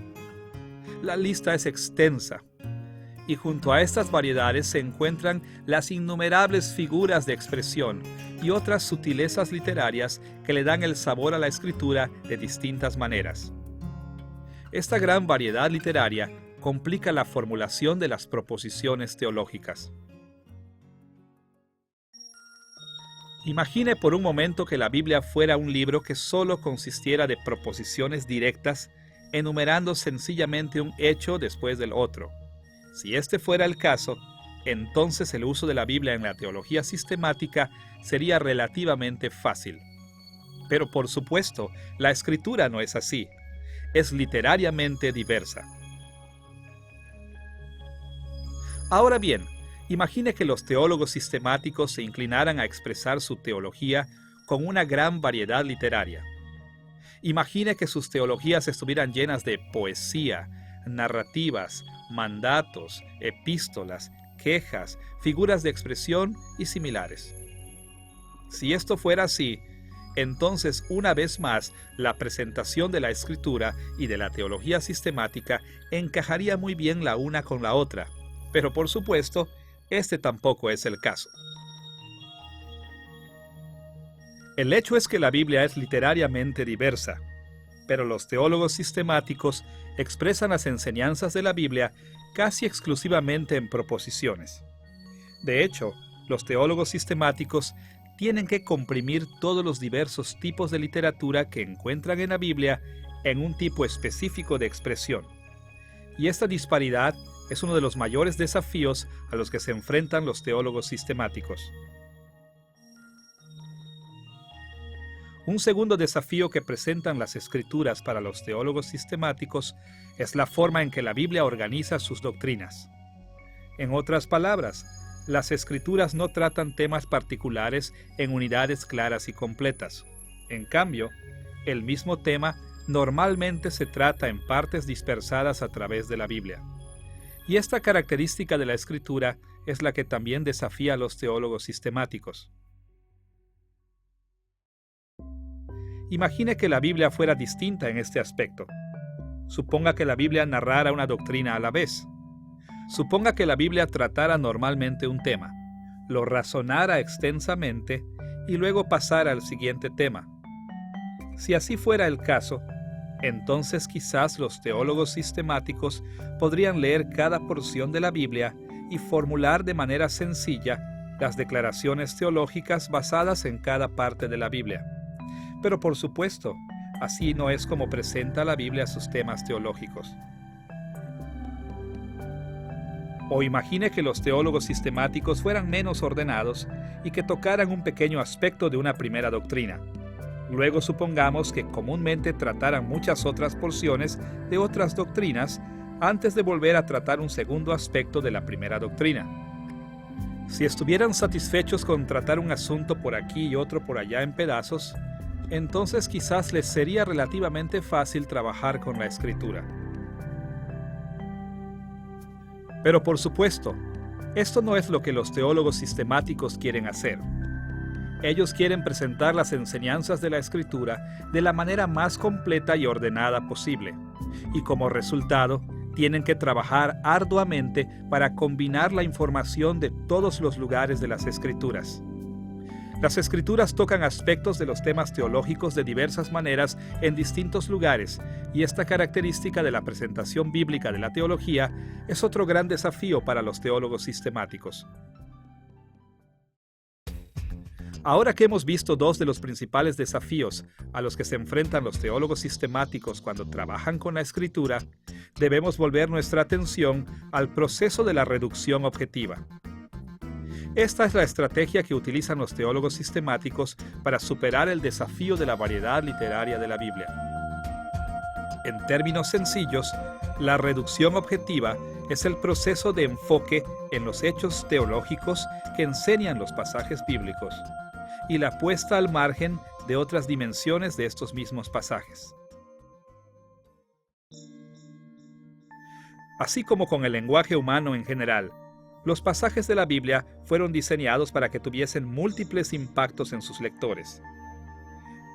Speaker 1: La lista es extensa, y junto a estas variedades se encuentran las innumerables figuras de expresión y otras sutilezas literarias que le dan el sabor a la escritura de distintas maneras. Esta gran variedad literaria complica la formulación de las proposiciones teológicas. Imagine por un momento que la Biblia fuera un libro que solo consistiera de proposiciones directas, enumerando sencillamente un hecho después del otro. Si este fuera el caso, entonces el uso de la Biblia en la teología sistemática sería relativamente fácil. Pero por supuesto, la Escritura no es así. Es literariamente diversa. Ahora bien, imagine que los teólogos sistemáticos se inclinaran a expresar su teología con una gran variedad literaria. Imagine que sus teologías estuvieran llenas de poesía, narrativas, mandatos, epístolas, quejas, figuras de expresión y similares. Si esto fuera así, entonces una vez más la presentación de la Escritura y de la teología sistemática encajaría muy bien la una con la otra, pero por supuesto, este tampoco es el caso. El hecho es que la Biblia es literariamente diversa, pero los teólogos sistemáticos expresan las enseñanzas de la Biblia casi exclusivamente en proposiciones. De hecho, los teólogos sistemáticos tienen que comprimir todos los diversos tipos de literatura que encuentran en la Biblia en un tipo específico de expresión. Y esta disparidad es uno de los mayores desafíos a los que se enfrentan los teólogos sistemáticos. Un segundo desafío que presentan las Escrituras para los teólogos sistemáticos es la forma en que la Biblia organiza sus doctrinas. En otras palabras, las Escrituras no tratan temas particulares en unidades claras y completas. En cambio, el mismo tema normalmente se trata en partes dispersadas a través de la Biblia. Y esta característica de la Escritura es la que también desafía a los teólogos sistemáticos. Imagine que la Biblia fuera distinta en este aspecto. Suponga que la Biblia narrara una doctrina a la vez. Suponga que la Biblia tratara normalmente un tema, lo razonara extensamente y luego pasara al siguiente tema. Si así fuera el caso, entonces quizás los teólogos sistemáticos podrían leer cada porción de la Biblia y formular de manera sencilla las declaraciones teológicas basadas en cada parte de la Biblia. Pero por supuesto, así no es como presenta la Biblia sus temas teológicos. O imagine que los teólogos sistemáticos fueran menos ordenados y que tocaran un pequeño aspecto de una primera doctrina. Luego supongamos que comúnmente trataran muchas otras porciones de otras doctrinas antes de volver a tratar un segundo aspecto de la primera doctrina. Si estuvieran satisfechos con tratar un asunto por aquí y otro por allá en pedazos, entonces quizás les sería relativamente fácil trabajar con la Escritura. Pero por supuesto, esto no es lo que los teólogos sistemáticos quieren hacer. Ellos quieren presentar las enseñanzas de la Escritura de la manera más completa y ordenada posible, y como resultado, tienen que trabajar arduamente para combinar la información de todos los lugares de las Escrituras. Las Escrituras tocan aspectos de los temas teológicos de diversas maneras en distintos lugares, y esta característica de la presentación bíblica de la teología es otro gran desafío para los teólogos sistemáticos. Ahora que hemos visto dos de los principales desafíos a los que se enfrentan los teólogos sistemáticos cuando trabajan con la Escritura, debemos volver nuestra atención al proceso de la reducción objetiva. Esta es la estrategia que utilizan los teólogos sistemáticos para superar el desafío de la variedad literaria de la Biblia. En términos sencillos, la reducción objetiva es el proceso de enfoque en los hechos teológicos que enseñan los pasajes bíblicos y la puesta al margen de otras dimensiones de estos mismos pasajes. Así como con el lenguaje humano en general, los pasajes de la Biblia fueron diseñados para que tuviesen múltiples impactos en sus lectores.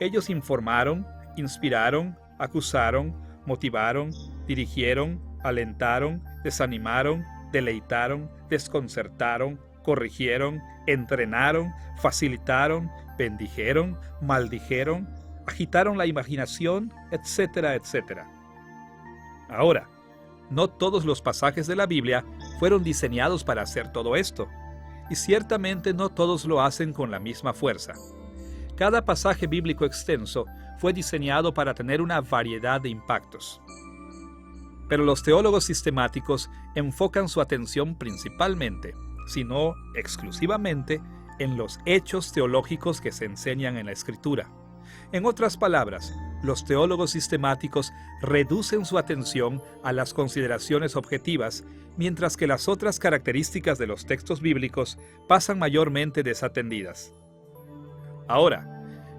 Speaker 1: Ellos informaron, inspiraron, acusaron, motivaron, dirigieron, alentaron, desanimaron, deleitaron, desconcertaron, corrigieron, entrenaron, facilitaron, bendijeron, maldijeron, agitaron la imaginación, etcétera, etcétera. Ahora, no todos los pasajes de la Biblia fueron diseñados para hacer todo esto, y ciertamente no todos lo hacen con la misma fuerza. Cada pasaje bíblico extenso fue diseñado para tener una variedad de impactos. Pero los teólogos sistemáticos enfocan su atención principalmente, si no exclusivamente, en los hechos teológicos que se enseñan en la Escritura. En otras palabras, los teólogos sistemáticos reducen su atención a las consideraciones objetivas, mientras que las otras características de los textos bíblicos pasan mayormente desatendidas. Ahora,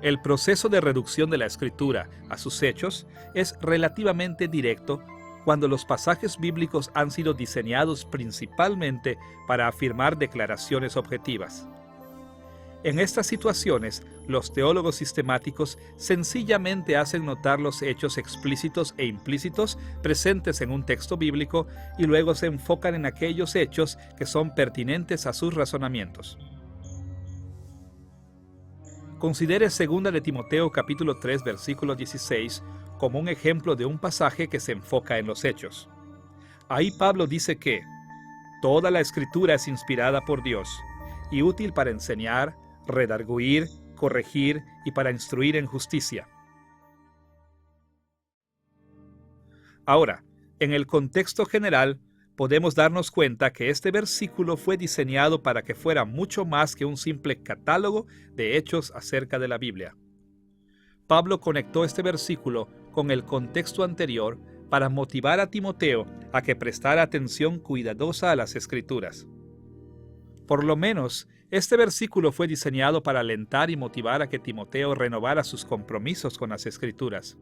Speaker 1: el proceso de reducción de la Escritura a sus hechos es relativamente directo cuando los pasajes bíblicos han sido diseñados principalmente para afirmar declaraciones objetivas. En estas situaciones, los teólogos sistemáticos sencillamente hacen notar los hechos explícitos e implícitos presentes en un texto bíblico y luego se enfocan en aquellos hechos que son pertinentes a sus razonamientos. Considere 2 de Timoteo capítulo 3 versículo 16 como un ejemplo de un pasaje que se enfoca en los hechos. Ahí Pablo dice que toda la Escritura es inspirada por Dios y útil para enseñar, redarguir, corregir y para instruir en justicia. Ahora, en el contexto general, podemos darnos cuenta que este versículo fue diseñado para que fuera mucho más que un simple catálogo de hechos acerca de la Biblia. Pablo conectó este versículo con el contexto anterior para motivar a Timoteo a que prestara atención cuidadosa a las Escrituras. Por lo menos, este versículo fue diseñado para alentar y motivar a que Timoteo renovara sus compromisos con las Escrituras.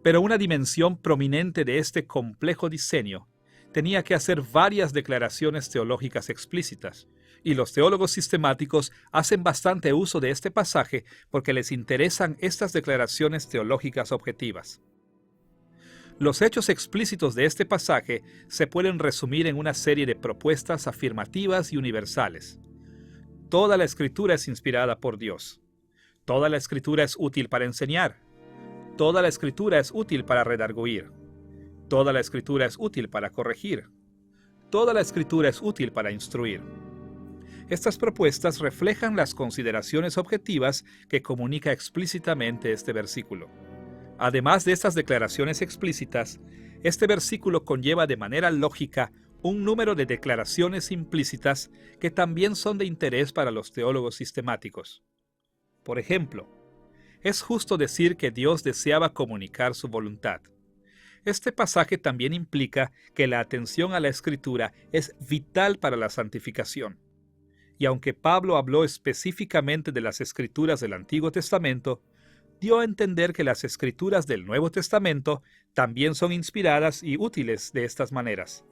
Speaker 1: Pero una dimensión prominente de este complejo diseño tenía que hacer varias declaraciones teológicas explícitas, y los teólogos sistemáticos hacen bastante uso de este pasaje porque les interesan estas declaraciones teológicas objetivas. Los hechos explícitos de este pasaje se pueden resumir en una serie de propuestas afirmativas y universales. Toda la Escritura es inspirada por Dios. Toda la Escritura es útil para enseñar. Toda la Escritura es útil para redarguir. Toda la Escritura es útil para corregir. Toda la Escritura es útil para instruir. Estas propuestas reflejan las consideraciones objetivas que comunica explícitamente este versículo. Además de estas declaraciones explícitas, este versículo conlleva de manera lógica un número de declaraciones implícitas que también son de interés para los teólogos sistemáticos. Por ejemplo, es justo decir que Dios deseaba comunicar su voluntad. Este pasaje también implica que la atención a la Escritura es vital para la santificación. Y aunque Pablo habló específicamente de las Escrituras del Antiguo Testamento, dio a entender que las Escrituras del Nuevo Testamento también son inspiradas y útiles de estas maneras.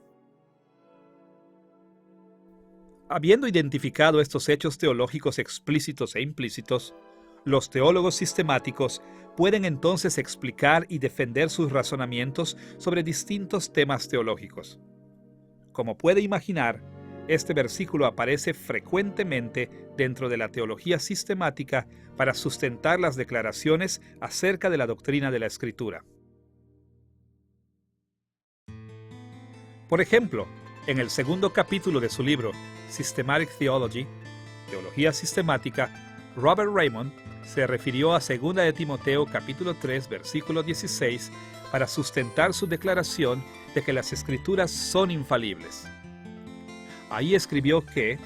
Speaker 1: Habiendo identificado estos hechos teológicos explícitos e implícitos, los teólogos sistemáticos pueden entonces explicar y defender sus razonamientos sobre distintos temas teológicos. Como puede imaginar, este versículo aparece frecuentemente dentro de la teología sistemática para sustentar las declaraciones acerca de la doctrina de la Escritura. Por ejemplo, en el segundo capítulo de su libro Systematic Theology, Teología Sistemática, Robert Raymond se refirió a 2 de Timoteo capítulo 3, versículo 16 para sustentar su declaración de que las Escrituras son infalibles. Ahí escribió que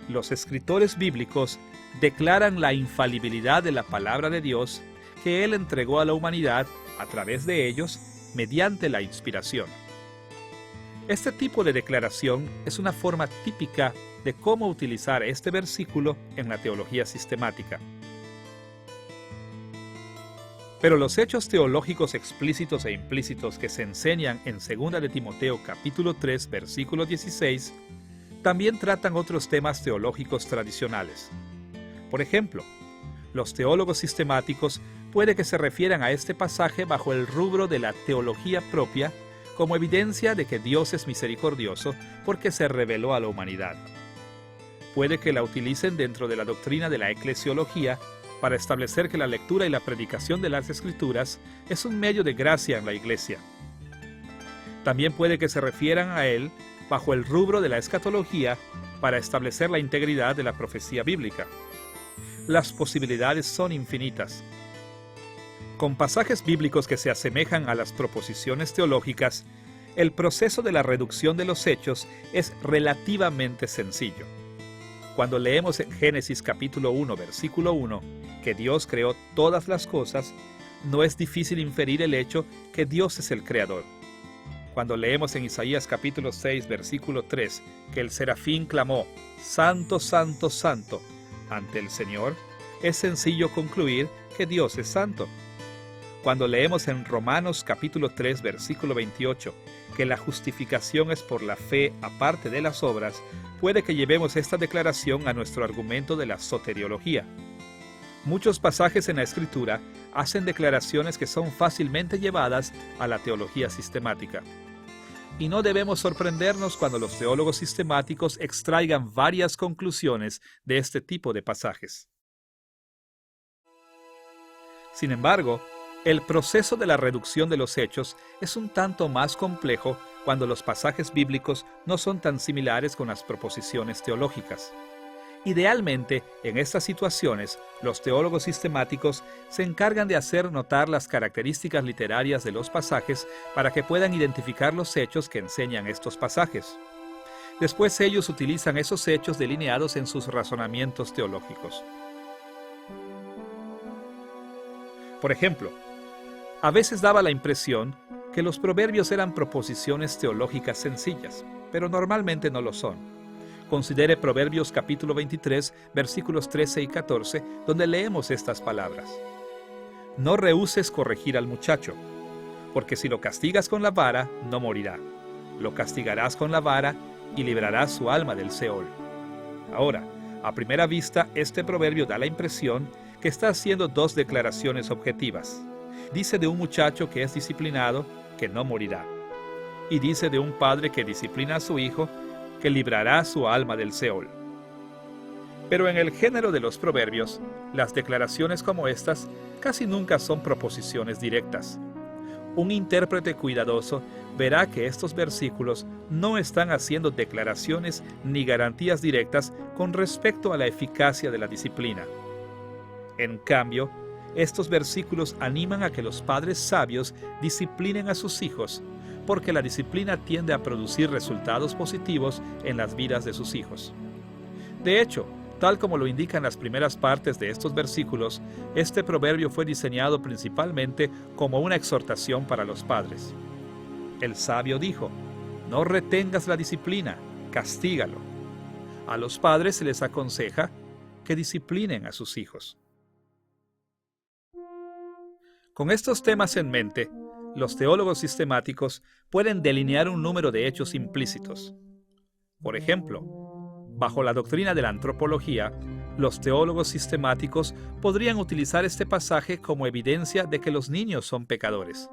Speaker 1: los escritores bíblicos declaran la infalibilidad de la palabra de Dios que Él entregó a la humanidad a través de ellos mediante la inspiración. Este tipo de declaración es una forma típica de cómo utilizar este versículo en la teología sistemática. Pero los hechos teológicos explícitos e implícitos que se enseñan en 2 de Timoteo capítulo 3, versículo 16, también tratan otros temas teológicos tradicionales. Por ejemplo, los teólogos sistemáticos puede que se refieran a este pasaje bajo el rubro de la teología propia como evidencia de que Dios es misericordioso porque se reveló a la humanidad. Puede que la utilicen dentro de la doctrina de la eclesiología para establecer que la lectura y la predicación de las Escrituras es un medio de gracia en la Iglesia. También puede que se refieran a él bajo el rubro de la escatología para establecer la integridad de la profecía bíblica. Las posibilidades son infinitas. Con pasajes bíblicos que se asemejan a las proposiciones teológicas, el proceso de la reducción de los hechos es relativamente sencillo. Cuando leemos en Génesis capítulo 1, versículo 1, que Dios creó todas las cosas, no es difícil inferir el hecho que Dios es el creador. Cuando leemos en Isaías capítulo 6, versículo 3, que el serafín clamó, «Santo, santo, santo», ante el Señor, es sencillo concluir que Dios es santo. Cuando leemos en Romanos capítulo 3, versículo 28, que la justificación es por la fe aparte de las obras, puede que llevemos esta declaración a nuestro argumento de la soteriología. Muchos pasajes en la Escritura hacen declaraciones que son fácilmente llevadas a la teología sistemática. Y no debemos sorprendernos cuando los teólogos sistemáticos extraigan varias conclusiones de este tipo de pasajes. Sin embargo, el proceso de la reducción de los hechos es un tanto más complejo cuando los pasajes bíblicos no son tan similares con las proposiciones teológicas. Idealmente, en estas situaciones, los teólogos sistemáticos se encargan de hacer notar las características literarias de los pasajes para que puedan identificar los hechos que enseñan estos pasajes. Después ellos utilizan esos hechos delineados en sus razonamientos teológicos. Por ejemplo, a veces daba la impresión que los proverbios eran proposiciones teológicas sencillas, pero normalmente no lo son. Considere Proverbios capítulo 23, versículos 13 y 14, donde leemos estas palabras. No rehúses corregir al muchacho, porque si lo castigas con la vara, no morirá. Lo castigarás con la vara y librarás su alma del Seol. Ahora, a primera vista, este proverbio da la impresión que está haciendo dos declaraciones objetivas. Dice de un muchacho que es disciplinado, que no morirá. Y dice de un padre que disciplina a su hijo, que librará su alma del Seol. Pero en el género de los proverbios, las declaraciones como estas casi nunca son proposiciones directas. Un intérprete cuidadoso verá que estos versículos no están haciendo declaraciones ni garantías directas con respecto a la eficacia de la disciplina. En cambio, estos versículos animan a que los padres sabios disciplinen a sus hijos, porque la disciplina tiende a producir resultados positivos en las vidas de sus hijos. De hecho, tal como lo indican las primeras partes de estos versículos, este proverbio fue diseñado principalmente como una exhortación para los padres. El sabio dijo: no retengas la disciplina, castígalo. A los padres se les aconseja que disciplinen a sus hijos. Con estos temas en mente, los teólogos sistemáticos pueden delinear un número de hechos implícitos. Por ejemplo, bajo la doctrina de la antropología, los teólogos sistemáticos podrían utilizar este pasaje como evidencia de que los niños son pecadores.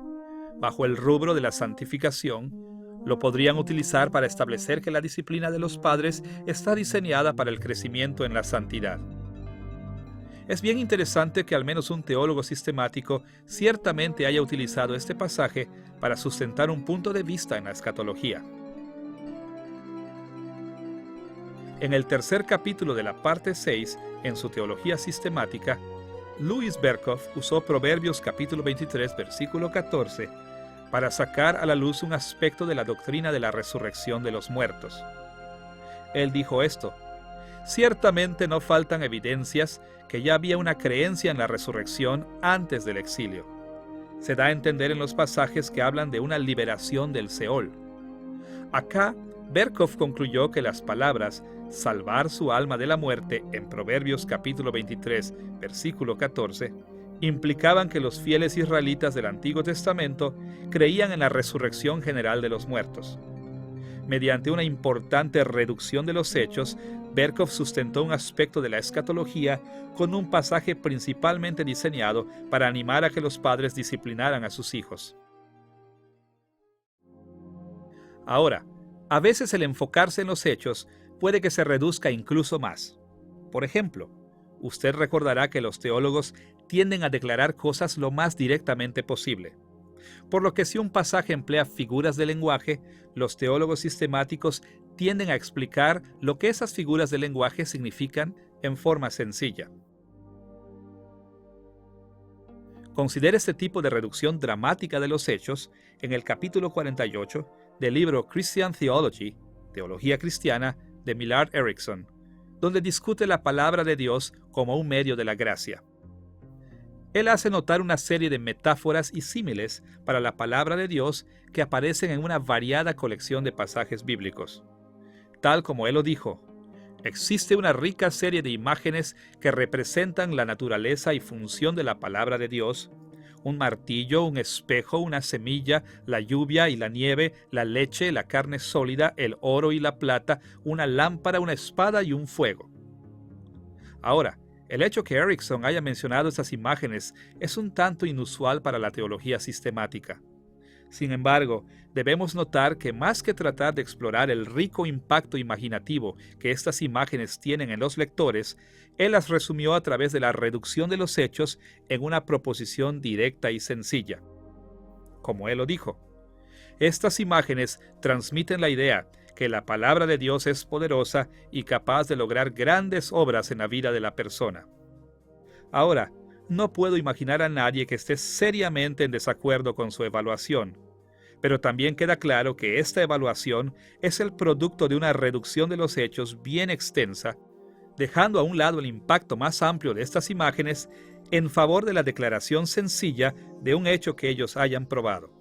Speaker 1: Bajo el rubro de la santificación, lo podrían utilizar para establecer que la disciplina de los padres está diseñada para el crecimiento en la santidad. Es bien interesante que al menos un teólogo sistemático ciertamente haya utilizado este pasaje para sustentar un punto de vista en la escatología. En el tercer capítulo de la parte 6, en su teología sistemática, Louis Berkhof usó Proverbios capítulo 23, versículo 14, para sacar a la luz un aspecto de la doctrina de la resurrección de los muertos. Él dijo esto: ciertamente no faltan evidencias que ya había una creencia en la resurrección antes del exilio. Se da a entender en los pasajes que hablan de una liberación del Seol. Acá, Berkhof concluyó que las palabras salvar su alma de la muerte en Proverbios capítulo 23, versículo 14, implicaban que los fieles israelitas del Antiguo Testamento creían en la resurrección general de los muertos. Mediante una importante reducción de los hechos, Berkhof sustentó un aspecto de la escatología con un pasaje principalmente diseñado para animar a que los padres disciplinaran a sus hijos. Ahora, a veces el enfocarse en los hechos puede que se reduzca incluso más. Por ejemplo, usted recordará que los teólogos tienden a declarar cosas lo más directamente posible. Por lo que si un pasaje emplea figuras de lenguaje, los teólogos sistemáticos tienden a explicar lo que esas figuras de lenguaje significan en forma sencilla. Considere este tipo de reducción dramática de los hechos en el capítulo 48 del libro Christian Theology, Teología Cristiana, de Millard Erickson, donde discute la palabra de Dios como un medio de la gracia. Él hace notar una serie de metáforas y símiles para la palabra de Dios que aparecen en una variada colección de pasajes bíblicos. Tal como él lo dijo, existe una rica serie de imágenes que representan la naturaleza y función de la palabra de Dios: un martillo, un espejo, una semilla, la lluvia y la nieve, la leche, la carne sólida, el oro y la plata, una lámpara, una espada y un fuego. Ahora, el hecho que Erickson haya mencionado esas imágenes es un tanto inusual para la teología sistemática. Sin embargo, debemos notar que más que tratar de explorar el rico impacto imaginativo que estas imágenes tienen en los lectores, él las resumió a través de la reducción de los hechos en una proposición directa y sencilla. Como él lo dijo, estas imágenes transmiten la idea que la palabra de Dios es poderosa y capaz de lograr grandes obras en la vida de la persona. Ahora, no puedo imaginar a nadie que esté seriamente en desacuerdo con su evaluación, pero también queda claro que esta evaluación es el producto de una reducción de los hechos bien extensa, dejando a un lado el impacto más amplio de estas imágenes en favor de la declaración sencilla de un hecho que ellos hayan probado.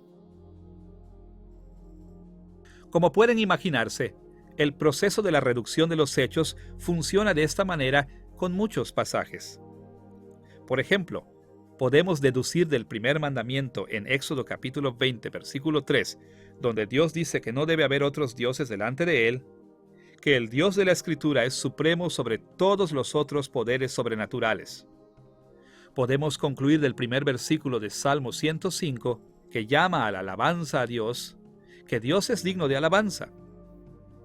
Speaker 1: Como pueden imaginarse, el proceso de la reducción de los hechos funciona de esta manera con muchos pasajes. Por ejemplo, podemos deducir del primer mandamiento en Éxodo capítulo 20, versículo 3, donde Dios dice que no debe haber otros dioses delante de Él, que el Dios de la Escritura es supremo sobre todos los otros poderes sobrenaturales. Podemos concluir del primer versículo de Salmo 105, que llama a la alabanza a Dios, que Dios es digno de alabanza.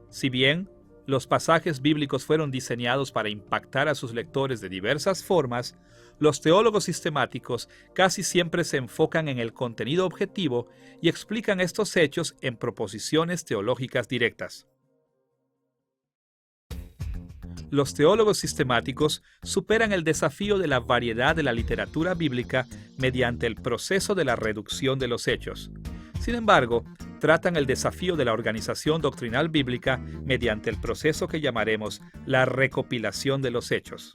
Speaker 1: Si bien los pasajes bíblicos fueron diseñados para impactar a sus lectores de diversas formas, los teólogos sistemáticos casi siempre se enfocan en el contenido objetivo y explican estos hechos en proposiciones teológicas directas. Los teólogos sistemáticos superan el desafío de la variedad de la literatura bíblica mediante el proceso de la reducción de los hechos. Sin embargo, tratan el desafío de la organización doctrinal bíblica mediante el proceso que llamaremos la recopilación de los hechos.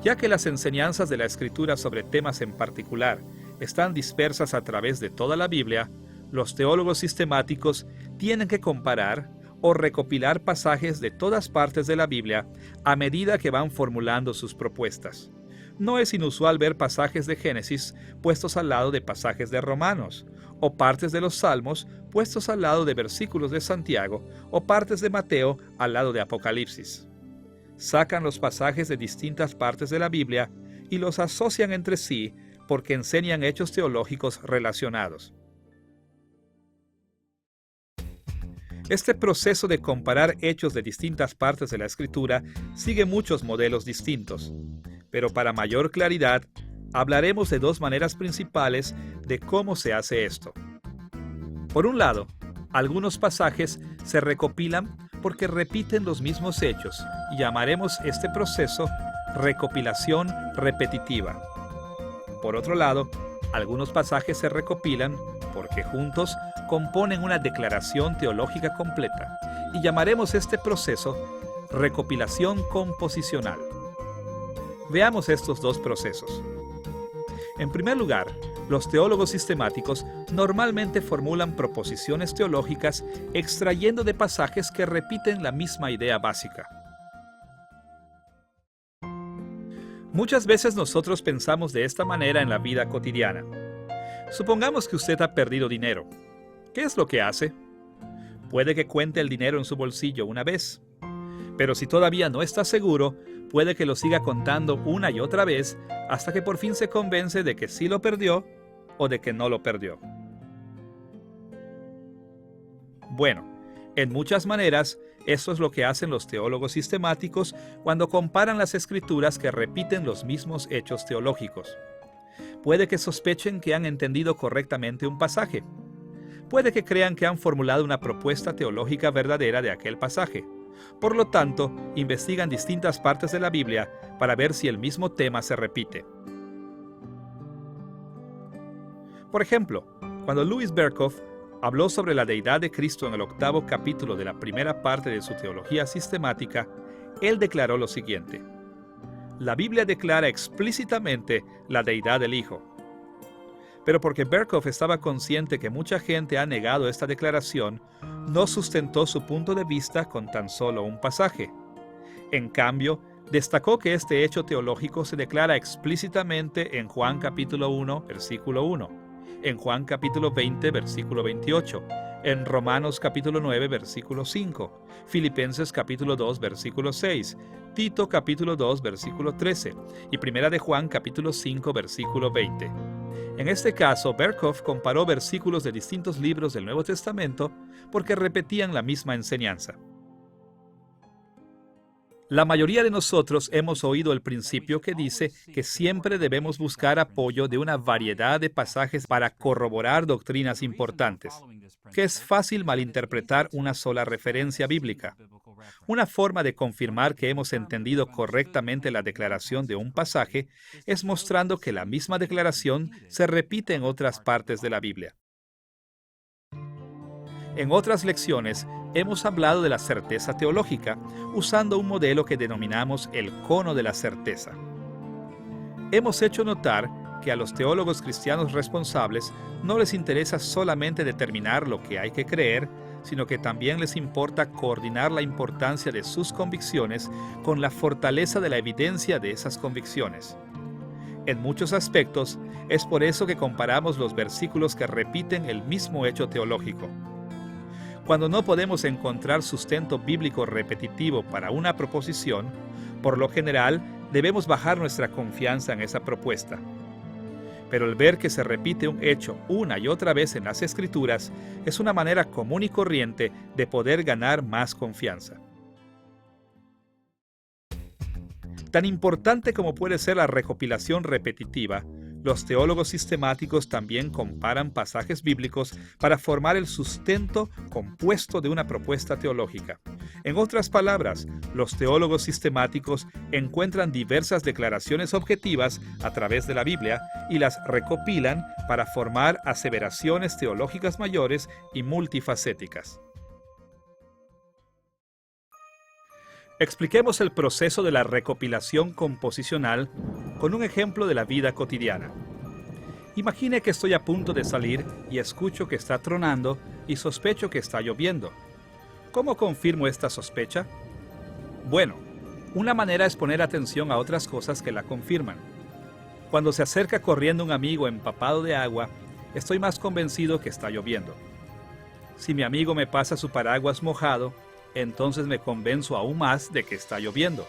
Speaker 1: Ya que las enseñanzas de la Escritura sobre temas en particular están dispersas a través de toda la Biblia, los teólogos sistemáticos tienen que comparar o recopilar pasajes de todas partes de la Biblia a medida que van formulando sus propuestas. No es inusual ver pasajes de Génesis puestos al lado de pasajes de Romanos, o partes de los Salmos puestos al lado de versículos de Santiago, o partes de Mateo al lado de Apocalipsis. Sacan los pasajes de distintas partes de la Biblia y los asocian entre sí porque enseñan hechos teológicos relacionados. Este proceso de comparar hechos de distintas partes de la Escritura sigue muchos modelos distintos, pero para mayor claridad, hablaremos de dos maneras principales de cómo se hace esto. Por un lado, algunos pasajes se recopilan porque repiten los mismos hechos y llamaremos este proceso recopilación repetitiva. Por otro lado, algunos pasajes se recopilan porque juntos componen una declaración teológica completa y llamaremos este proceso recopilación composicional. Veamos estos dos procesos. En primer lugar, los teólogos sistemáticos normalmente formulan proposiciones teológicas extrayendo de pasajes que repiten la misma idea básica. Muchas veces nosotros pensamos de esta manera en la vida cotidiana. Supongamos que usted ha perdido dinero. ¿Qué es lo que hace? Puede que cuente el dinero en su bolsillo una vez, pero si todavía no está seguro, puede que lo siga contando una y otra vez hasta que por fin se convence de que sí lo perdió o de que no lo perdió. Bueno, en muchas maneras, eso es lo que hacen los teólogos sistemáticos cuando comparan las escrituras que repiten los mismos hechos teológicos. Puede que sospechen que han entendido correctamente un pasaje. Puede que crean que han formulado una propuesta teológica verdadera de aquel pasaje. Por lo tanto, investigan distintas partes de la Biblia para ver si el mismo tema se repite. Por ejemplo, cuando Louis Berkhof habló sobre la deidad de Cristo en el 8º capítulo de la primera parte de su teología sistemática, él declaró lo siguiente: la Biblia declara explícitamente la deidad del Hijo. Pero porque Berkhof estaba consciente que mucha gente ha negado esta declaración, no sustentó su punto de vista con tan solo un pasaje. En cambio, destacó que este hecho teológico se declara explícitamente en Juan capítulo 1, versículo 1, en Juan capítulo 20, versículo 28, en Romanos capítulo 9, versículo 5, Filipenses capítulo 2, versículo 6, Tito capítulo 2, versículo 13 y Primera de Juan capítulo 5, versículo 20. En este caso, Berkhof comparó versículos de distintos libros del Nuevo Testamento porque repetían la misma enseñanza. La mayoría de nosotros hemos oído el principio que dice que siempre debemos buscar apoyo de una variedad de pasajes para corroborar doctrinas importantes, que es fácil malinterpretar una sola referencia bíblica. Una forma de confirmar que hemos entendido correctamente la declaración de un pasaje es mostrando que la misma declaración se repite en otras partes de la Biblia. En otras lecciones, hemos hablado de la certeza teológica, usando un modelo que denominamos el cono de la certeza. Hemos hecho notar que a los teólogos cristianos responsables no les interesa solamente determinar lo que hay que creer, sino que también les importa coordinar la importancia de sus convicciones con la fortaleza de la evidencia de esas convicciones. En muchos aspectos, es por eso que comparamos los versículos que repiten el mismo hecho teológico. Cuando no podemos encontrar sustento bíblico repetitivo para una proposición, por lo general debemos bajar nuestra confianza en esa propuesta. Pero el ver que se repite un hecho una y otra vez en las Escrituras es una manera común y corriente de poder ganar más confianza. Tan importante como puede ser la recopilación repetitiva, los teólogos sistemáticos también comparan pasajes bíblicos para formar el sustento compuesto de una propuesta teológica. En otras palabras, los teólogos sistemáticos encuentran diversas declaraciones objetivas a través de la Biblia y las recopilan para formar aseveraciones teológicas mayores y multifacéticas. Expliquemos el proceso de la recopilación composicional con un ejemplo de la vida cotidiana. Imagine que estoy a punto de salir y escucho que está tronando y sospecho que está lloviendo. ¿Cómo confirmo esta sospecha? Bueno, una manera es poner atención a otras cosas que la confirman. Cuando se acerca corriendo un amigo empapado de agua, estoy más convencido que está lloviendo. Si mi amigo me pasa su paraguas mojado, entonces me convenzo aún más de que está lloviendo.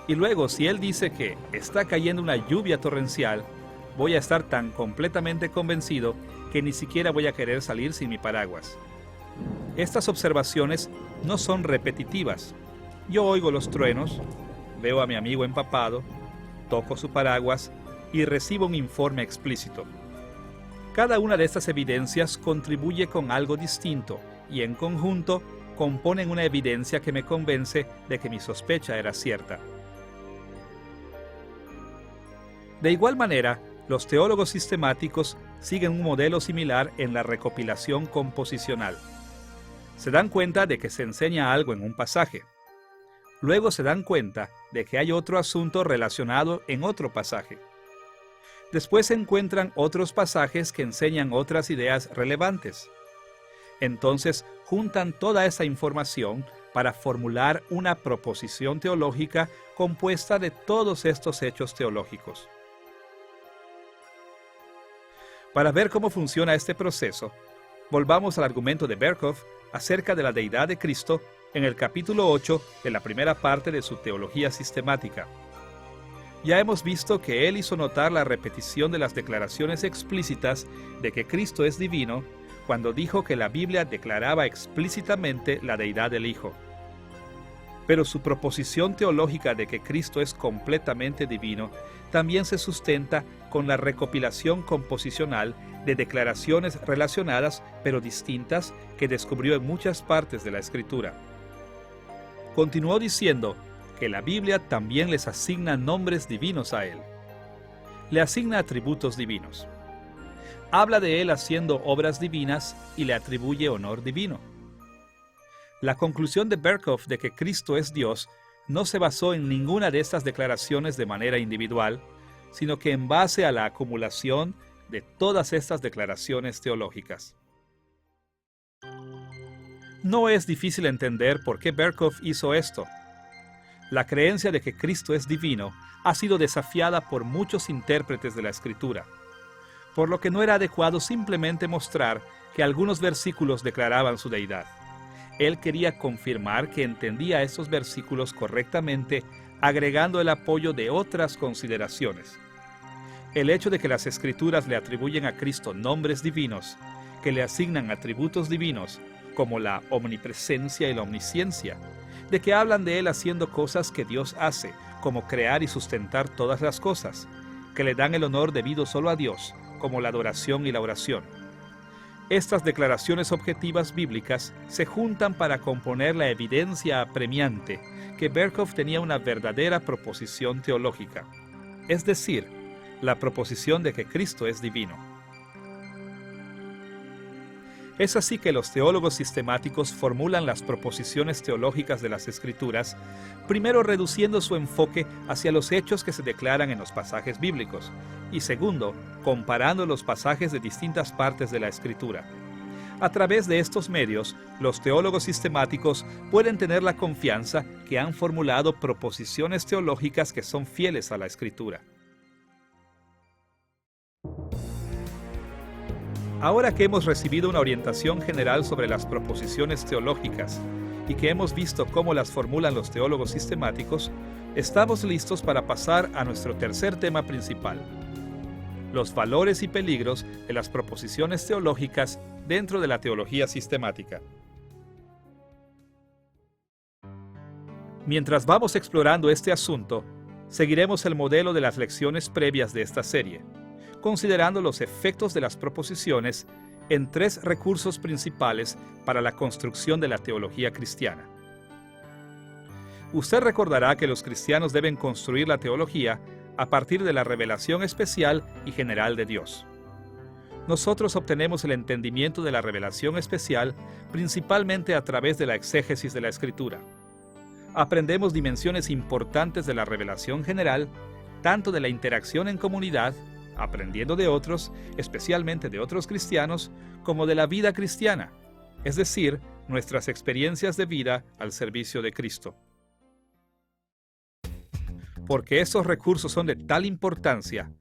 Speaker 1: Y luego, si él dice que está cayendo una lluvia torrencial, voy a estar tan completamente convencido que ni siquiera voy a querer salir sin mi paraguas. Estas observaciones no son repetitivas. Yo oigo los truenos, veo a mi amigo empapado, toco su paraguas y recibo un informe explícito. Cada una de estas evidencias contribuye con algo distinto y en conjunto componen una evidencia que me convence de que mi sospecha era cierta. De igual manera, los teólogos sistemáticos siguen un modelo similar en la recopilación composicional. Se dan cuenta de que se enseña algo en un pasaje. Luego se dan cuenta de que hay otro asunto relacionado en otro pasaje. Después se encuentran otros pasajes que enseñan otras ideas relevantes. Entonces juntan toda esa información para formular una proposición teológica compuesta de todos estos hechos teológicos. Para ver cómo funciona este proceso, volvamos al argumento de Berkhof acerca de la deidad de Cristo en el capítulo 8 de la primera parte de su Teología Sistemática. Ya hemos visto que él hizo notar la repetición de las declaraciones explícitas de que Cristo es divino cuando dijo que la Biblia declaraba explícitamente la deidad del Hijo. Pero su proposición teológica de que Cristo es completamente divino también se sustenta con la recopilación composicional de declaraciones relacionadas pero distintas que descubrió en muchas partes de la Escritura. Continuó diciendo que la Biblia también les asigna nombres divinos a él. Le asigna atributos divinos. Habla de él haciendo obras divinas y le atribuye honor divino. La conclusión de Berkhof de que Cristo es Dios no se basó en ninguna de estas declaraciones de manera individual, sino que en base a la acumulación de todas estas declaraciones teológicas. No es difícil entender por qué Berkhof hizo esto. La creencia de que Cristo es divino ha sido desafiada por muchos intérpretes de la Escritura, por lo que no era adecuado simplemente mostrar que algunos versículos declaraban su deidad. Él quería confirmar que entendía estos versículos correctamente, agregando el apoyo de otras consideraciones. El hecho de que las Escrituras le atribuyen a Cristo nombres divinos, que le asignan atributos divinos, como la omnipresencia y la omnisciencia, de que hablan de él haciendo cosas que Dios hace, como crear y sustentar todas las cosas, que le dan el honor debido solo a Dios, como la adoración y la oración. Estas declaraciones objetivas bíblicas se juntan para componer la evidencia apremiante que Berkhof tenía una verdadera proposición teológica, es decir, la proposición de que Cristo es divino. Es así que los teólogos sistemáticos formulan las proposiciones teológicas de las Escrituras, primero reduciendo su enfoque hacia los hechos que se declaran en los pasajes bíblicos, y segundo, comparando los pasajes de distintas partes de la Escritura. A través de estos medios, los teólogos sistemáticos pueden tener la confianza que han formulado proposiciones teológicas que son fieles a la Escritura. Ahora que hemos recibido una orientación general sobre las proposiciones teológicas y que hemos visto cómo las formulan los teólogos sistemáticos, estamos listos para pasar a nuestro tercer tema principal: los valores y peligros de las proposiciones teológicas dentro de la teología sistemática. Mientras vamos explorando este asunto, seguiremos el modelo de las lecciones previas de esta serie, considerando los efectos de las proposiciones en tres recursos principales para la construcción de la teología cristiana. Usted recordará que los cristianos deben construir la teología a partir de la revelación especial y general de Dios. Nosotros obtenemos el entendimiento de la revelación especial principalmente a través de la exégesis de la Escritura. Aprendemos dimensiones importantes de la revelación general, tanto de la interacción en comunidad, aprendiendo de otros, especialmente de otros cristianos, como de la vida cristiana, es decir, nuestras experiencias de vida al servicio de Cristo. Porque estos recursos son de tal importancia,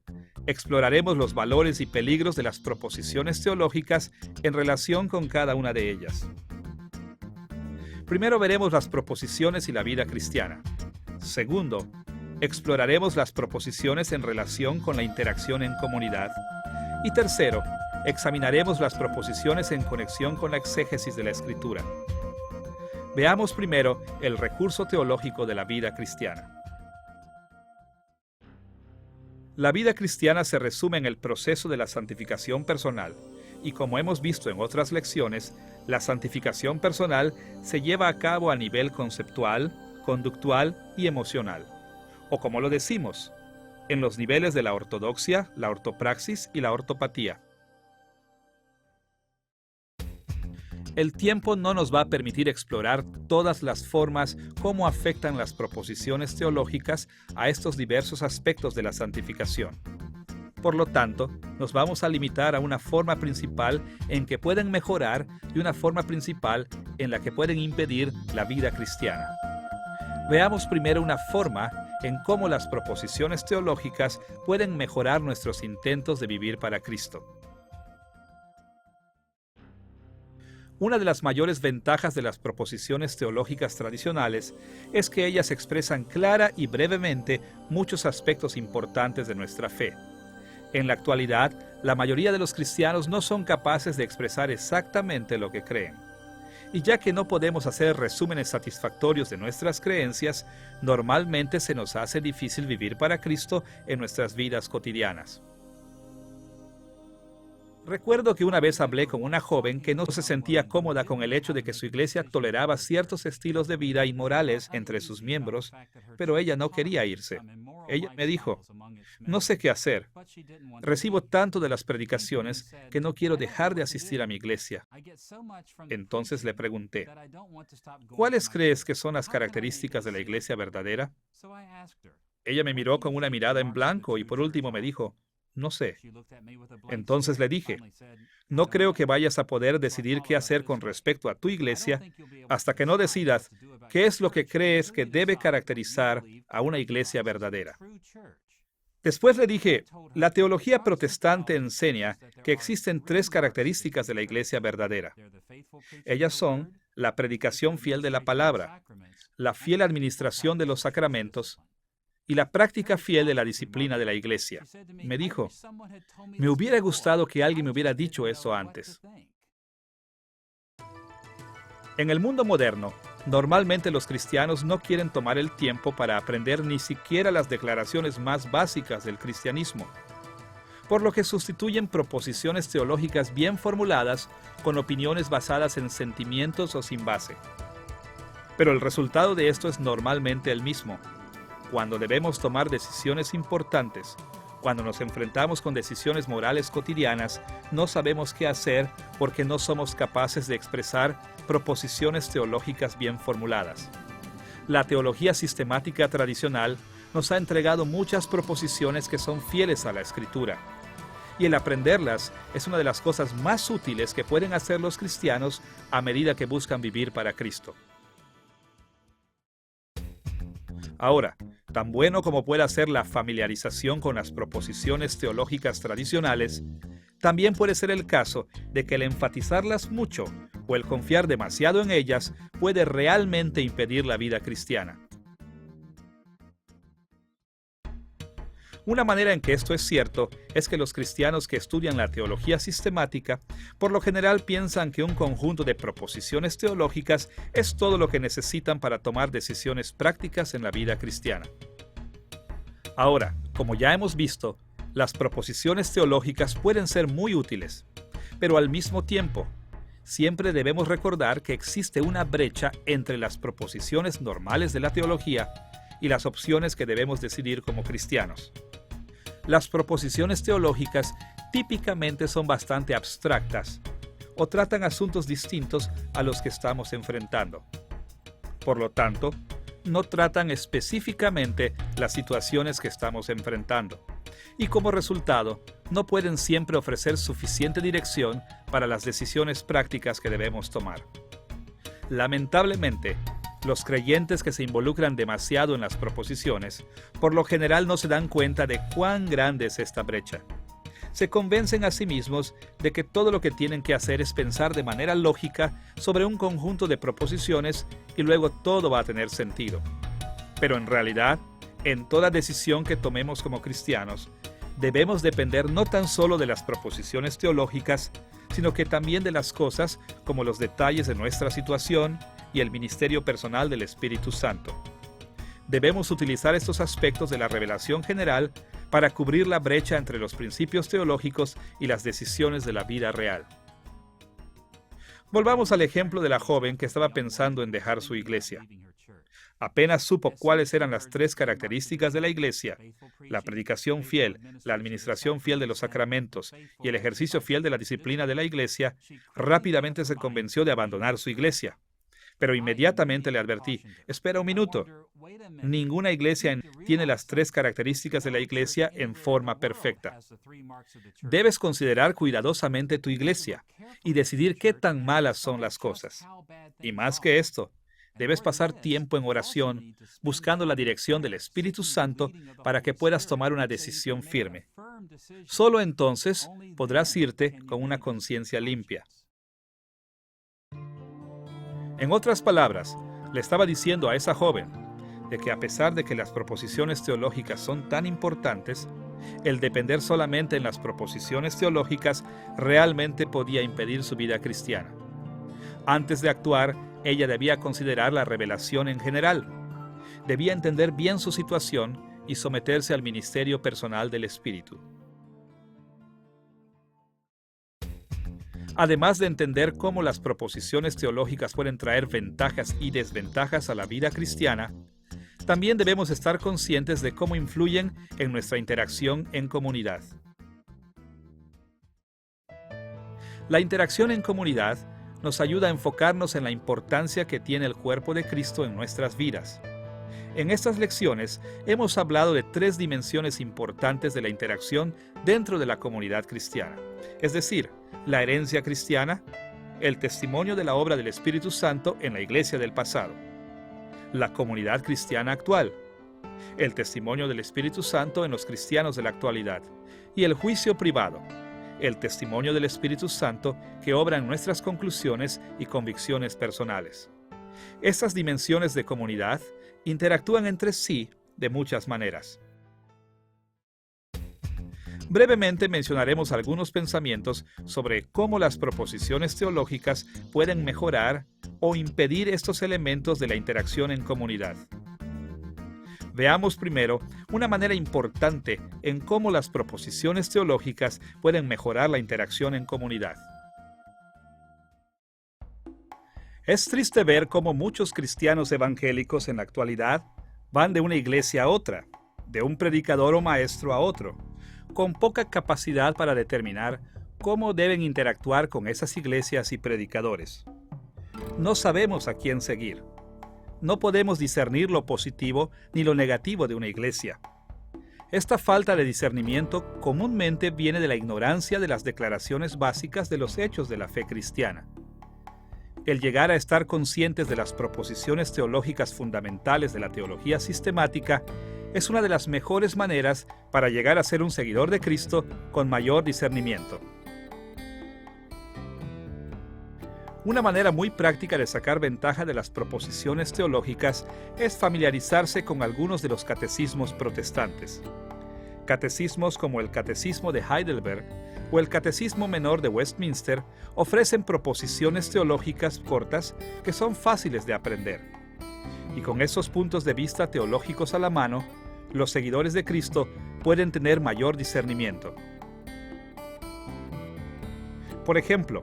Speaker 1: exploraremos los valores y peligros de las proposiciones teológicas en relación con cada una de ellas. Primero veremos las proposiciones y la vida cristiana. Segundo, exploraremos las proposiciones en relación con la interacción en comunidad. Y tercero, examinaremos las proposiciones en conexión con la exégesis de la Escritura. Veamos primero el recurso teológico de la vida cristiana. La vida cristiana se resume en el proceso de la santificación personal, y como hemos visto en otras lecciones, la santificación personal se lleva a cabo a nivel conceptual, conductual y emocional, o como lo decimos, en los niveles de la ortodoxia, la ortopraxis y la ortopatía. El tiempo no nos va a permitir explorar todas las formas cómo afectan las proposiciones teológicas a estos diversos aspectos de la santificación. Por lo tanto, nos vamos a limitar a una forma principal en que pueden mejorar y una forma principal en la que pueden impedir la vida cristiana. Veamos primero una forma en cómo las proposiciones teológicas pueden mejorar nuestros intentos de vivir para Cristo. Una de las mayores ventajas de las proposiciones teológicas tradicionales es que ellas expresan clara y brevemente muchos aspectos importantes de nuestra fe. En la actualidad, la mayoría de los cristianos no son capaces de expresar exactamente lo que creen. Y ya que no podemos hacer resúmenes satisfactorios de nuestras creencias, normalmente se nos hace difícil vivir para Cristo en nuestras vidas cotidianas. Recuerdo que una vez hablé con una joven que no se sentía cómoda con el hecho de que su iglesia toleraba ciertos estilos de vida inmorales entre sus miembros, pero ella no quería irse. Ella me dijo, no sé qué hacer. Recibo tanto de las predicaciones que no quiero dejar de asistir a mi iglesia. Entonces le pregunté, ¿cuáles crees que son las características de la iglesia verdadera? Ella me miró con una mirada en blanco y por último me dijo, no sé. Entonces le dije, no creo que vayas a poder decidir qué hacer con respecto a tu iglesia hasta que no decidas qué es lo que crees que debe caracterizar a una iglesia verdadera. Después le dije, la teología protestante enseña que existen tres características de la iglesia verdadera. Ellas son la predicación fiel de la palabra, la fiel administración de los sacramentos y la práctica fiel de la disciplina de la iglesia. Me dijo, me hubiera gustado que alguien me hubiera dicho eso antes. En el mundo moderno, normalmente los cristianos no quieren tomar el tiempo para aprender ni siquiera las declaraciones más básicas del cristianismo, por lo que sustituyen proposiciones teológicas bien formuladas con opiniones basadas en sentimientos o sin base. Pero el resultado de esto es normalmente el mismo. Cuando debemos tomar decisiones importantes, cuando nos enfrentamos con decisiones morales cotidianas, no sabemos qué hacer porque no somos capaces de expresar proposiciones teológicas bien formuladas. La teología sistemática tradicional nos ha entregado muchas proposiciones que son fieles a la Escritura. y el aprenderlas es una de las cosas más útiles que pueden hacer los cristianos a medida que buscan vivir para Cristo. Ahora, tan bueno como pueda ser la familiarización con las proposiciones teológicas tradicionales, también puede ser el caso de que el enfatizarlas mucho o el confiar demasiado en ellas puede realmente impedir la vida cristiana. Una manera en que esto es cierto es que los cristianos que estudian la teología sistemática por lo general piensan que un conjunto de proposiciones teológicas es todo lo que necesitan para tomar decisiones prácticas en la vida cristiana. Ahora, como ya hemos visto, las proposiciones teológicas pueden ser muy útiles, pero al mismo tiempo, siempre debemos recordar que existe una brecha entre las proposiciones normales de la teología y las opciones que debemos decidir como cristianos. Las proposiciones teológicas típicamente son bastante abstractas o tratan asuntos distintos a los que estamos enfrentando. Por lo tanto, no tratan específicamente las situaciones que estamos enfrentando y como resultado no pueden siempre ofrecer suficiente dirección para las decisiones prácticas que debemos tomar. Lamentablemente, los creyentes que se involucran demasiado en las proposiciones, por lo general no se dan cuenta de cuán grande es esta brecha. Se convencen a sí mismos de que todo lo que tienen que hacer es pensar de manera lógica sobre un conjunto de proposiciones y luego todo va a tener sentido. Pero en realidad, en toda decisión que tomemos como cristianos, debemos depender no tan solo de las proposiciones teológicas, sino que también de las cosas como los detalles de nuestra situación y el ministerio personal del Espíritu Santo. Debemos utilizar estos aspectos de la revelación general para cubrir la brecha entre los principios teológicos y las decisiones de la vida real. Volvamos al ejemplo de la joven que estaba pensando en dejar su iglesia. Apenas supo cuáles eran las 3 características de la iglesia: la predicación fiel, la administración fiel de los sacramentos y el ejercicio fiel de la disciplina de la iglesia, rápidamente se convenció de abandonar su iglesia. Pero inmediatamente le advertí: espera un minuto. Ninguna iglesia tiene las 3 características de la iglesia en forma perfecta. Debes considerar cuidadosamente tu iglesia y decidir qué tan malas son las cosas. Y más que esto, debes pasar tiempo en oración, buscando la dirección del Espíritu Santo para que puedas tomar una decisión firme. Solo entonces podrás irte con una conciencia limpia. En otras palabras, le estaba diciendo a esa joven de que a pesar de que las proposiciones teológicas son tan importantes, el depender solamente en las proposiciones teológicas realmente podía impedir su vida cristiana. Antes de actuar, ella debía considerar la revelación en general. Debía entender bien su situación y someterse al ministerio personal del Espíritu. Además de entender cómo las proposiciones teológicas pueden traer ventajas y desventajas a la vida cristiana, también debemos estar conscientes de cómo influyen en nuestra interacción en comunidad. La interacción en comunidad nos ayuda a enfocarnos en la importancia que tiene el cuerpo de Cristo en nuestras vidas. En estas lecciones hemos hablado de 3 dimensiones importantes de la interacción dentro de la comunidad cristiana, es decir, la herencia cristiana, el testimonio de la obra del Espíritu Santo en la iglesia del pasado, la comunidad cristiana actual, el testimonio del Espíritu Santo en los cristianos de la actualidad y el juicio privado, el testimonio del Espíritu Santo que obra en nuestras conclusiones y convicciones personales. Estas dimensiones de comunidad interactúan entre sí de muchas maneras. Brevemente mencionaremos algunos pensamientos sobre cómo las proposiciones teológicas pueden mejorar o impedir estos elementos de la interacción en comunidad. Veamos primero una manera importante en cómo las proposiciones teológicas pueden mejorar la interacción en comunidad. Es triste ver cómo muchos cristianos evangélicos en la actualidad van de una iglesia a otra, de un predicador o maestro a otro, con poca capacidad para determinar cómo deben interactuar con esas iglesias y predicadores. No sabemos a quién seguir. No podemos discernir lo positivo ni lo negativo de una iglesia. Esta falta de discernimiento comúnmente viene de la ignorancia de las declaraciones básicas de los hechos de la fe cristiana. El llegar a estar conscientes de las proposiciones teológicas fundamentales de la teología sistemática es una de las mejores maneras para llegar a ser un seguidor de Cristo con mayor discernimiento. Una manera muy práctica de sacar ventaja de las proposiciones teológicas es familiarizarse con algunos de los catecismos protestantes. Catecismos como el Catecismo de Heidelberg o el Catecismo Menor de Westminster ofrecen proposiciones teológicas cortas que son fáciles de aprender. Y con esos puntos de vista teológicos a la mano, los seguidores de Cristo pueden tener mayor discernimiento. Por ejemplo,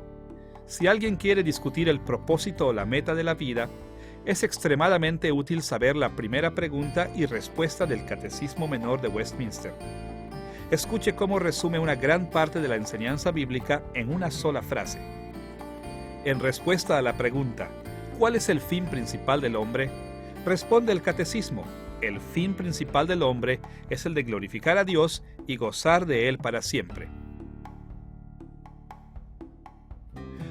Speaker 1: si alguien quiere discutir el propósito o la meta de la vida, es extremadamente útil saber la primera pregunta y respuesta del Catecismo Menor de Westminster. Escuche cómo resume una gran parte de la enseñanza bíblica en una sola frase. En respuesta a la pregunta, ¿cuál es el fin principal del hombre?, responde el Catecismo: el fin principal del hombre es el de glorificar a Dios y gozar de Él para siempre.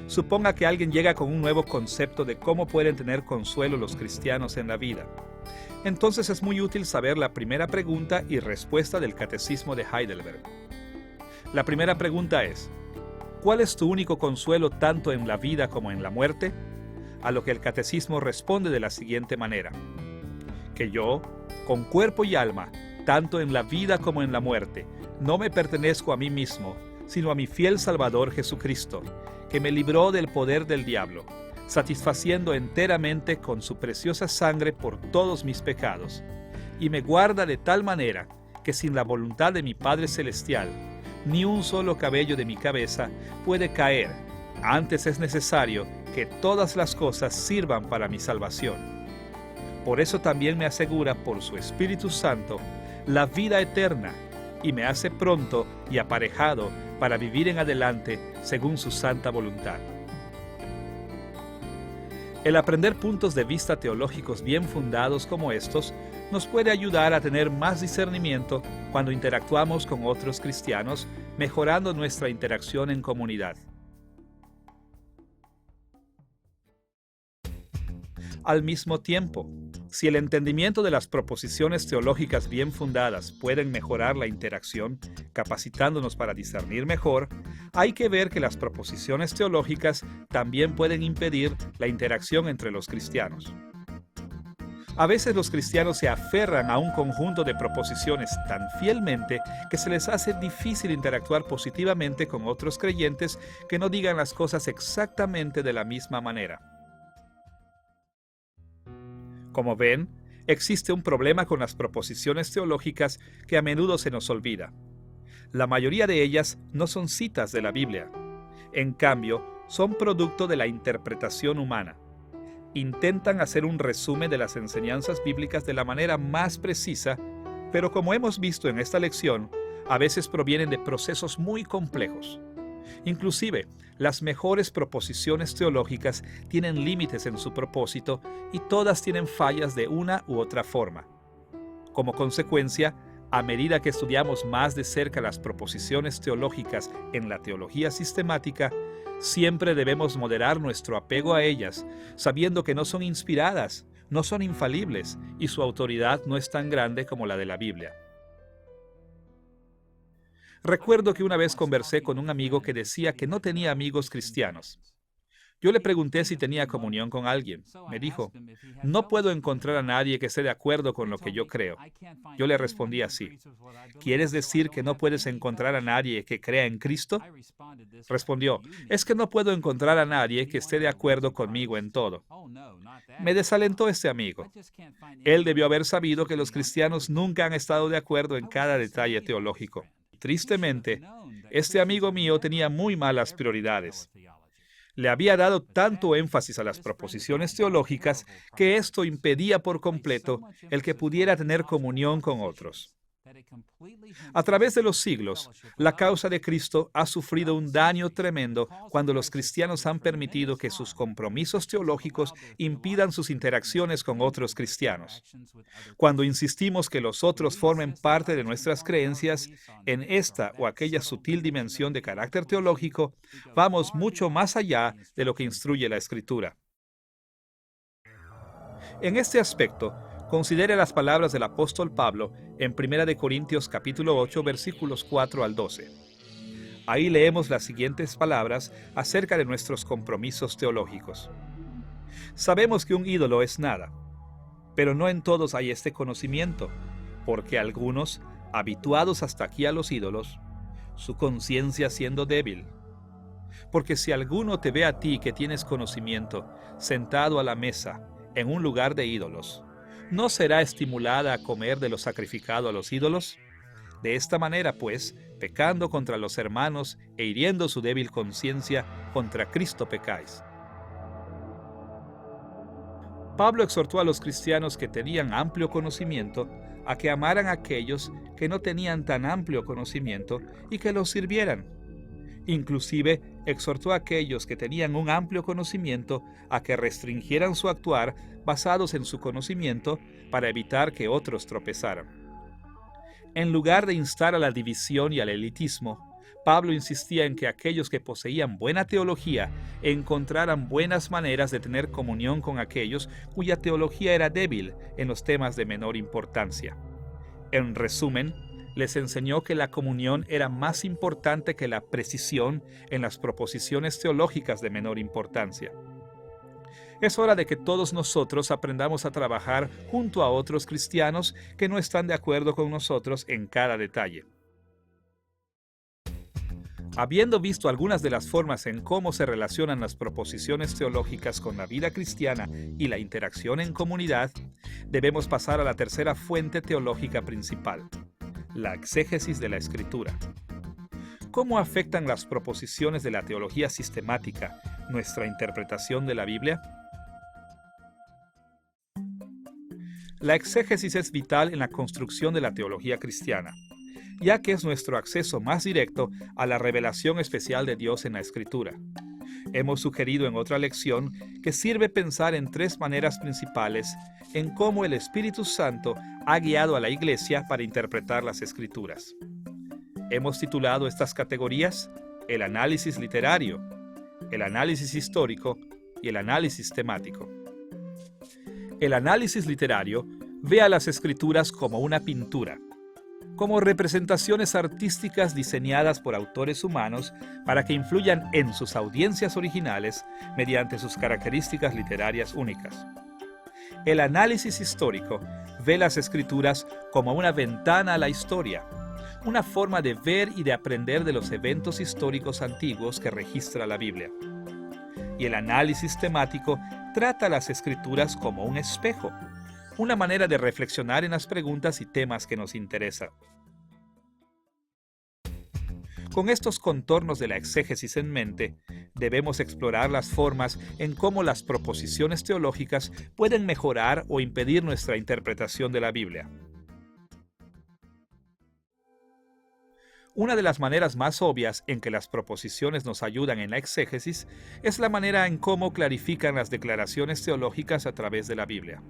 Speaker 1: Suponga que alguien llega con un nuevo concepto de cómo pueden tener consuelo los cristianos en la vida. Entonces es muy útil saber la primera pregunta y respuesta del Catecismo de Heidelberg. La primera pregunta es: ¿cuál es tu único consuelo tanto en la vida como en la muerte? A lo que el Catecismo responde de la siguiente manera: que yo, con cuerpo y alma, tanto en la vida como en la muerte, no me pertenezco a mí mismo, sino a mi fiel Salvador Jesucristo, que me libró del poder del diablo, satisfaciendo enteramente con su preciosa sangre por todos mis pecados, y me guarda de tal manera que sin la voluntad de mi Padre Celestial, ni un solo cabello de mi cabeza puede caer. Antes es necesario que todas las cosas sirvan para mi salvación. Por eso también me asegura por su Espíritu Santo la vida eterna, y me hace pronto y aparejado para vivir en adelante según su santa voluntad. El aprender puntos de vista teológicos bien fundados como estos nos puede ayudar a tener más discernimiento cuando interactuamos con otros cristianos, mejorando nuestra interacción en comunidad. Al mismo tiempo, si el entendimiento de las proposiciones teológicas bien fundadas pueden mejorar la interacción, capacitándonos para discernir mejor, hay que ver que las proposiciones teológicas también pueden impedir la interacción entre los cristianos. A veces los cristianos se aferran a un conjunto de proposiciones tan fielmente que se les hace difícil interactuar positivamente con otros creyentes que no digan las cosas exactamente de la misma manera. Como ven, existe un problema con las proposiciones teológicas que a menudo se nos olvida. La mayoría de ellas no son citas de la Biblia. En cambio, son producto de la interpretación humana. Intentan hacer un resumen de las enseñanzas bíblicas de la manera más precisa, pero como hemos visto en esta lección, a veces provienen de procesos muy complejos. Inclusive, las mejores proposiciones teológicas tienen límites en su propósito y todas tienen fallas de una u otra forma. Como consecuencia, a medida que estudiamos más de cerca las proposiciones teológicas en la teología sistemática, siempre debemos moderar nuestro apego a ellas, sabiendo que no son inspiradas, no son infalibles y su autoridad no es tan grande como la de la Biblia. Recuerdo que una vez conversé con un amigo que decía que no tenía amigos cristianos. Yo le pregunté si tenía comunión con alguien. Me dijo: no puedo encontrar a nadie que esté de acuerdo con lo que yo creo. Yo le respondí así: ¿quieres decir que no puedes encontrar a nadie que crea en Cristo? Respondió: es que no puedo encontrar a nadie que esté de acuerdo conmigo en todo. Me desalentó este amigo. Él debió haber sabido que los cristianos nunca han estado de acuerdo en cada detalle teológico. Tristemente, este amigo mío tenía muy malas prioridades. Le había dado tanto énfasis a las proposiciones teológicas que esto impedía por completo el que pudiera tener comunión con otros. A través de los siglos, la causa de Cristo ha sufrido un daño tremendo cuando los cristianos han permitido que sus compromisos teológicos impidan sus interacciones con otros cristianos. Cuando insistimos que los otros formen parte de nuestras creencias en esta o aquella sutil dimensión de carácter teológico, vamos mucho más allá de lo que instruye la Escritura. En este aspecto, considere las palabras del apóstol Pablo en 1 Corintios capítulo 8, versículos 4 al 12. Ahí leemos las siguientes palabras acerca de nuestros compromisos teológicos. Sabemos que un ídolo es nada, pero no en todos hay este conocimiento, porque algunos, habituados hasta aquí a los ídolos, su conciencia siendo débil. Porque si alguno te ve a ti que tienes conocimiento, sentado a la mesa, en un lugar de ídolos, ¿no será estimulada a comer de lo sacrificado a los ídolos? De esta manera, pues, pecando contra los hermanos e hiriendo su débil conciencia, contra Cristo pecáis. Pablo exhortó a los cristianos que tenían amplio conocimiento a que amaran a aquellos que no tenían tan amplio conocimiento y que los sirvieran. Inclusive, exhortó a aquellos que tenían un amplio conocimiento a que restringieran su actuar basados en su conocimiento para evitar que otros tropezaran. En lugar de instar a la división y al elitismo, Pablo insistía en que aquellos que poseían buena teología encontraran buenas maneras de tener comunión con aquellos cuya teología era débil en los temas de menor importancia. En resumen, les enseñó que la comunión era más importante que la precisión en las proposiciones teológicas de menor importancia. Es hora de que todos nosotros aprendamos a trabajar junto a otros cristianos que no están de acuerdo con nosotros en cada detalle. Habiendo visto algunas de las formas en cómo se relacionan las proposiciones teológicas con la vida cristiana y la interacción en comunidad, debemos pasar a la tercera fuente teológica principal: la exégesis de la Escritura. ¿Cómo afectan las proposiciones de la teología sistemática nuestra interpretación de la Biblia? La exégesis es vital en la construcción de la teología cristiana, ya que es nuestro acceso más directo a la revelación especial de Dios en la Escritura. Hemos sugerido en otra lección que sirve pensar en tres maneras principales en cómo el Espíritu Santo ha guiado a la Iglesia para interpretar las Escrituras. Hemos titulado estas categorías el análisis literario, el análisis histórico y el análisis temático. El análisis literario ve a las Escrituras como una pintura, como representaciones artísticas diseñadas por autores humanos para que influyan en sus audiencias originales mediante sus características literarias únicas. El análisis histórico ve las Escrituras como una ventana a la historia, una forma de ver y de aprender de los eventos históricos antiguos que registra la Biblia. Y el análisis temático trata las Escrituras como un espejo, una manera de reflexionar en las preguntas y temas que nos interesan. Con estos contornos de la exégesis en mente, debemos explorar las formas en cómo las proposiciones teológicas pueden mejorar o impedir nuestra interpretación de la Biblia. Una de las maneras más obvias en que las proposiciones nos ayudan en la exégesis es la manera en cómo clarifican las declaraciones teológicas a través de la Biblia.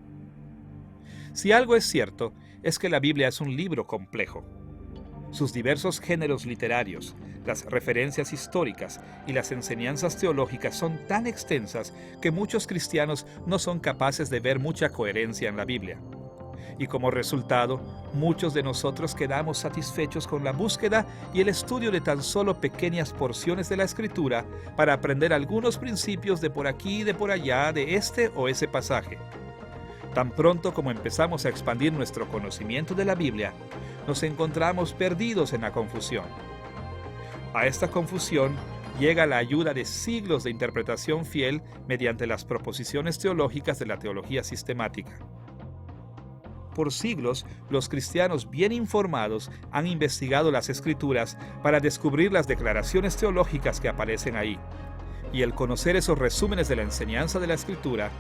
Speaker 1: Si algo es cierto, es que la Biblia es un libro complejo. Sus diversos géneros literarios, las referencias históricas y las enseñanzas teológicas son tan extensas que muchos cristianos no son capaces de ver mucha coherencia en la Biblia. Y como resultado, muchos de nosotros quedamos satisfechos con la búsqueda y el estudio de tan solo pequeñas porciones de la Escritura para aprender algunos principios de por aquí y de por allá de este o ese pasaje. Tan pronto como empezamos a expandir nuestro conocimiento de la Biblia, nos encontramos perdidos en la confusión. A esta confusión llega la ayuda de siglos de interpretación fiel mediante las proposiciones teológicas de la teología sistemática. Por siglos, los cristianos bien informados han investigado las Escrituras para descubrir las declaraciones teológicas que aparecen ahí. Y el conocer esos resúmenes de la enseñanza de la Escritura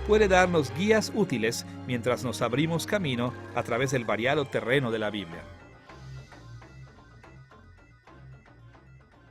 Speaker 1: puede darnos guías útiles mientras nos abrimos camino a través del variado terreno de la Biblia.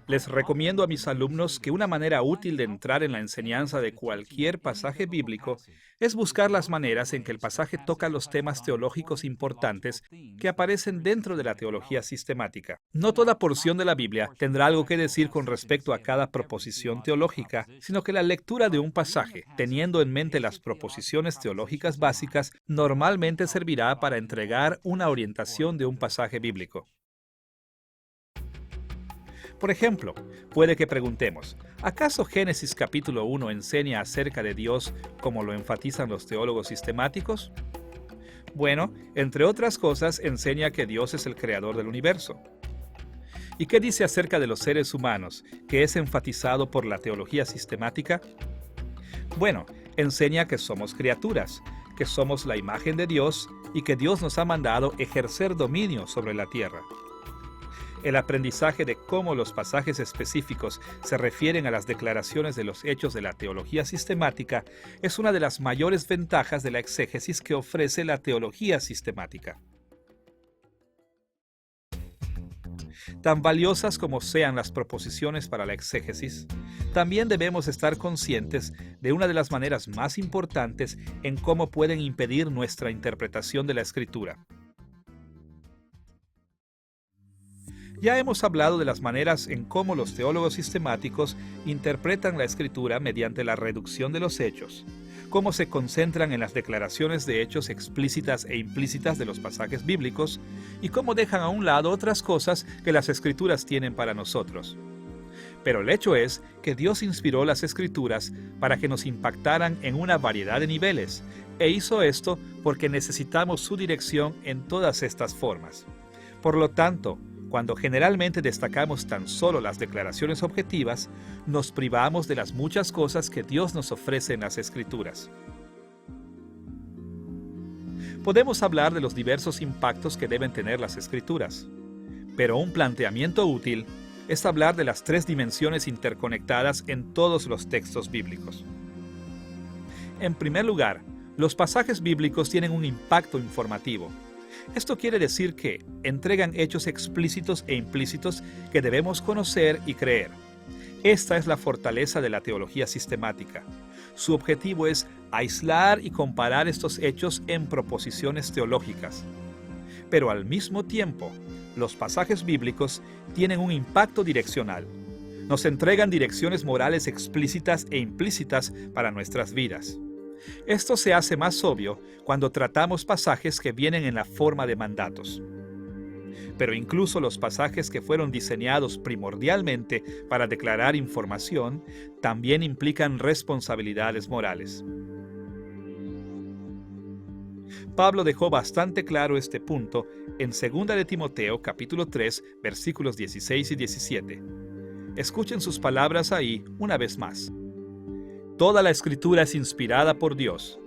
Speaker 1: Les recomiendo a mis alumnos que una manera útil de entrar en la enseñanza de cualquier pasaje bíblico es buscar las maneras en que el pasaje toca los temas teológicos importantes que aparecen dentro de la teología sistemática. No toda porción de la Biblia tendrá algo que decir con respecto a cada proposición teológica, sino que la lectura de un pasaje, teniendo en mente las proposiciones teológicas básicas, normalmente servirá para entregar una orientación de un pasaje bíblico. Por ejemplo, puede que preguntemos, ¿acaso Génesis capítulo 1 enseña acerca de Dios como lo enfatizan los teólogos sistemáticos? Bueno, entre otras cosas, enseña que Dios es el creador del universo. ¿Y qué dice acerca de los seres humanos, que es enfatizado por la teología sistemática? Bueno, enseña que somos criaturas, que somos la imagen de Dios y que Dios nos ha mandado ejercer dominio sobre la tierra. El aprendizaje de cómo los pasajes específicos se refieren a las declaraciones de los hechos de la teología sistemática es una de las mayores ventajas de la exégesis que ofrece la teología sistemática. Tan valiosas como sean las proposiciones para la exégesis, también debemos estar conscientes de una de las maneras más importantes en cómo pueden impedir nuestra interpretación de la Escritura. Ya hemos hablado de las maneras en cómo los teólogos sistemáticos interpretan la Escritura mediante la reducción de los hechos, cómo se concentran en las declaraciones de hechos explícitas e implícitas de los pasajes bíblicos y cómo dejan a un lado otras cosas que las Escrituras tienen para nosotros. Pero el hecho es que Dios inspiró las Escrituras para que nos impactaran en una variedad de niveles, e hizo esto porque necesitamos su dirección en todas estas formas. Por lo tanto, cuando generalmente destacamos tan solo las declaraciones objetivas, nos privamos de las muchas cosas que Dios nos ofrece en las Escrituras. Podemos hablar de los diversos impactos que deben tener las Escrituras, pero un planteamiento útil es hablar de las tres dimensiones interconectadas en todos los textos bíblicos. En primer lugar, los pasajes bíblicos tienen un impacto informativo. Esto quiere decir que entregan hechos explícitos e implícitos que debemos conocer y creer. Esta es la fortaleza de la teología sistemática. Su objetivo es aislar y comparar estos hechos en proposiciones teológicas. Pero al mismo tiempo, los pasajes bíblicos tienen un impacto direccional. Nos entregan direcciones morales explícitas e implícitas para nuestras vidas. Esto se hace más obvio cuando tratamos pasajes que vienen en la forma de mandatos. Pero incluso los pasajes que fueron diseñados primordialmente para declarar información también implican responsabilidades morales. Pablo dejó bastante claro este punto en 2 de Timoteo capítulo 3 versículos 16 y 17. Escuchen sus palabras ahí una vez más. Toda la Escritura es inspirada por Dios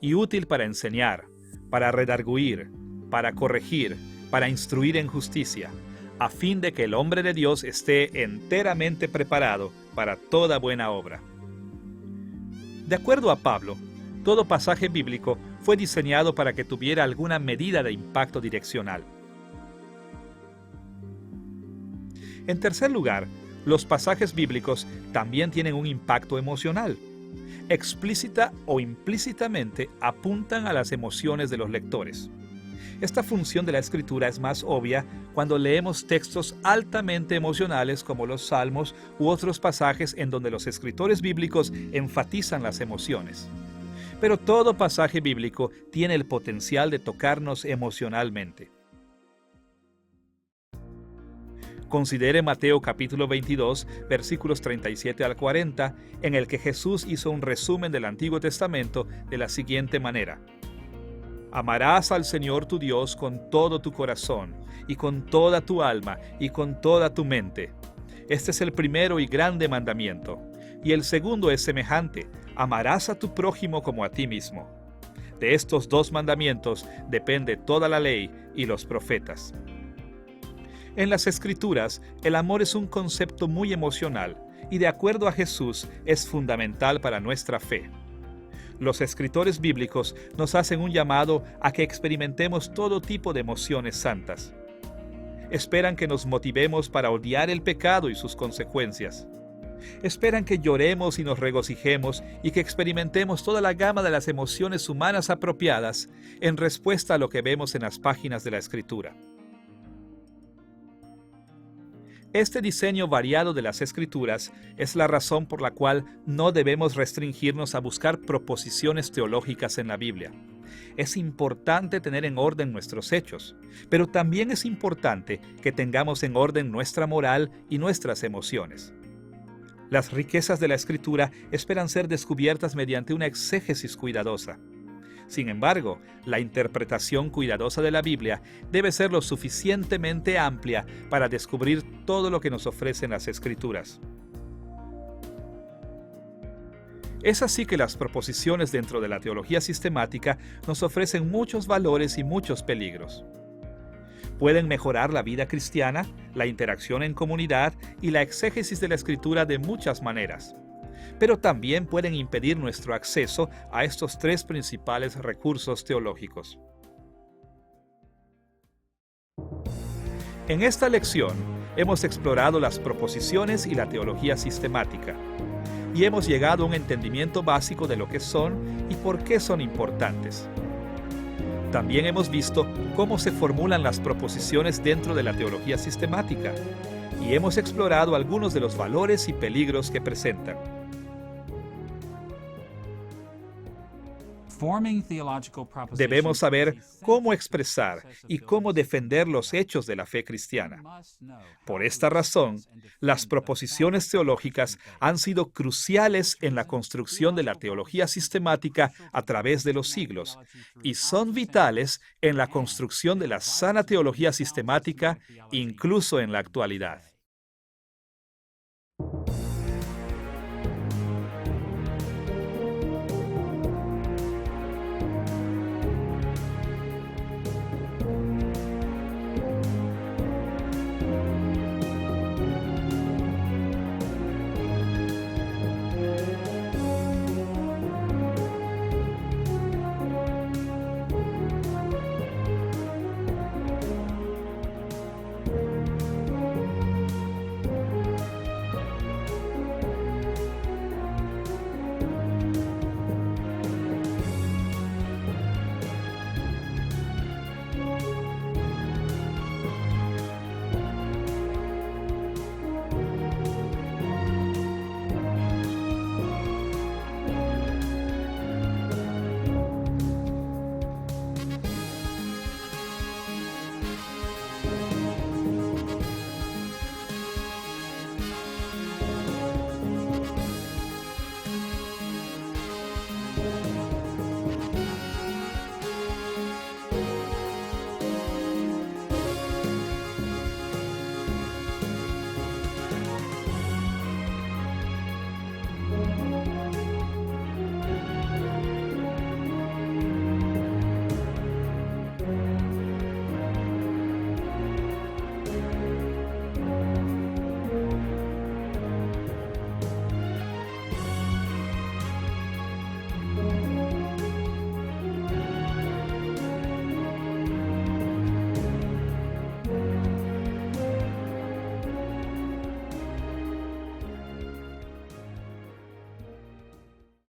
Speaker 1: y útil para enseñar, para redarguir, para corregir, para instruir en justicia, a fin de que el hombre de Dios esté enteramente preparado para toda buena obra. De acuerdo a Pablo, todo pasaje bíblico fue diseñado para que tuviera alguna medida de impacto direccional. En tercer lugar, los pasajes bíblicos también tienen un impacto emocional. Explícita o implícitamente apuntan a las emociones de los lectores. Esta función de la Escritura es más obvia cuando leemos textos altamente emocionales como los Salmos u otros pasajes en donde los escritores bíblicos enfatizan las emociones. Pero todo pasaje bíblico tiene el potencial de tocarnos emocionalmente. Considere Mateo capítulo 22, versículos 37 al 40, en el que Jesús hizo un resumen del Antiguo Testamento de la siguiente manera. Amarás al Señor tu Dios con todo tu corazón, y con toda tu alma, y con toda tu mente. Este es el primero y grande mandamiento. Y el segundo es semejante, amarás a tu prójimo como a ti mismo. De estos dos mandamientos depende toda la ley y los profetas. En las Escrituras, el amor es un concepto muy emocional y de acuerdo a Jesús es fundamental para nuestra fe. Los escritores bíblicos nos hacen un llamado a que experimentemos todo tipo de emociones santas. Esperan que nos motivemos para odiar el pecado y sus consecuencias. Esperan que lloremos y nos regocijemos y que experimentemos toda la gama de las emociones humanas apropiadas en respuesta a lo que vemos en las páginas de la Escritura. Este diseño variado de las Escrituras es la razón por la cual no debemos restringirnos a buscar proposiciones teológicas en la Biblia. Es importante tener en orden nuestros hechos, pero también es importante que tengamos en orden nuestra moral y nuestras emociones. Las riquezas de la Escritura esperan ser descubiertas mediante una exégesis cuidadosa. Sin embargo, la interpretación cuidadosa de la Biblia debe ser lo suficientemente amplia para descubrir todo lo que nos ofrecen las Escrituras. Es así que las proposiciones dentro de la teología sistemática nos ofrecen muchos valores y muchos peligros. Pueden mejorar la vida cristiana, la interacción en comunidad y la exégesis de la Escritura de muchas maneras. Pero también pueden impedir nuestro acceso a estos tres principales recursos teológicos. En esta lección, hemos explorado las proposiciones y la teología sistemática, y hemos llegado a un entendimiento básico de lo que son y por qué son importantes. También hemos visto cómo se formulan las proposiciones dentro de la teología sistemática, y hemos explorado algunos de los valores y peligros que presentan. Debemos saber cómo expresar y cómo defender los hechos de la fe cristiana. Por esta razón, las proposiciones teológicas han sido cruciales en la construcción de la teología sistemática a través de los siglos y son vitales en la construcción de la sana teología sistemática, incluso en la actualidad.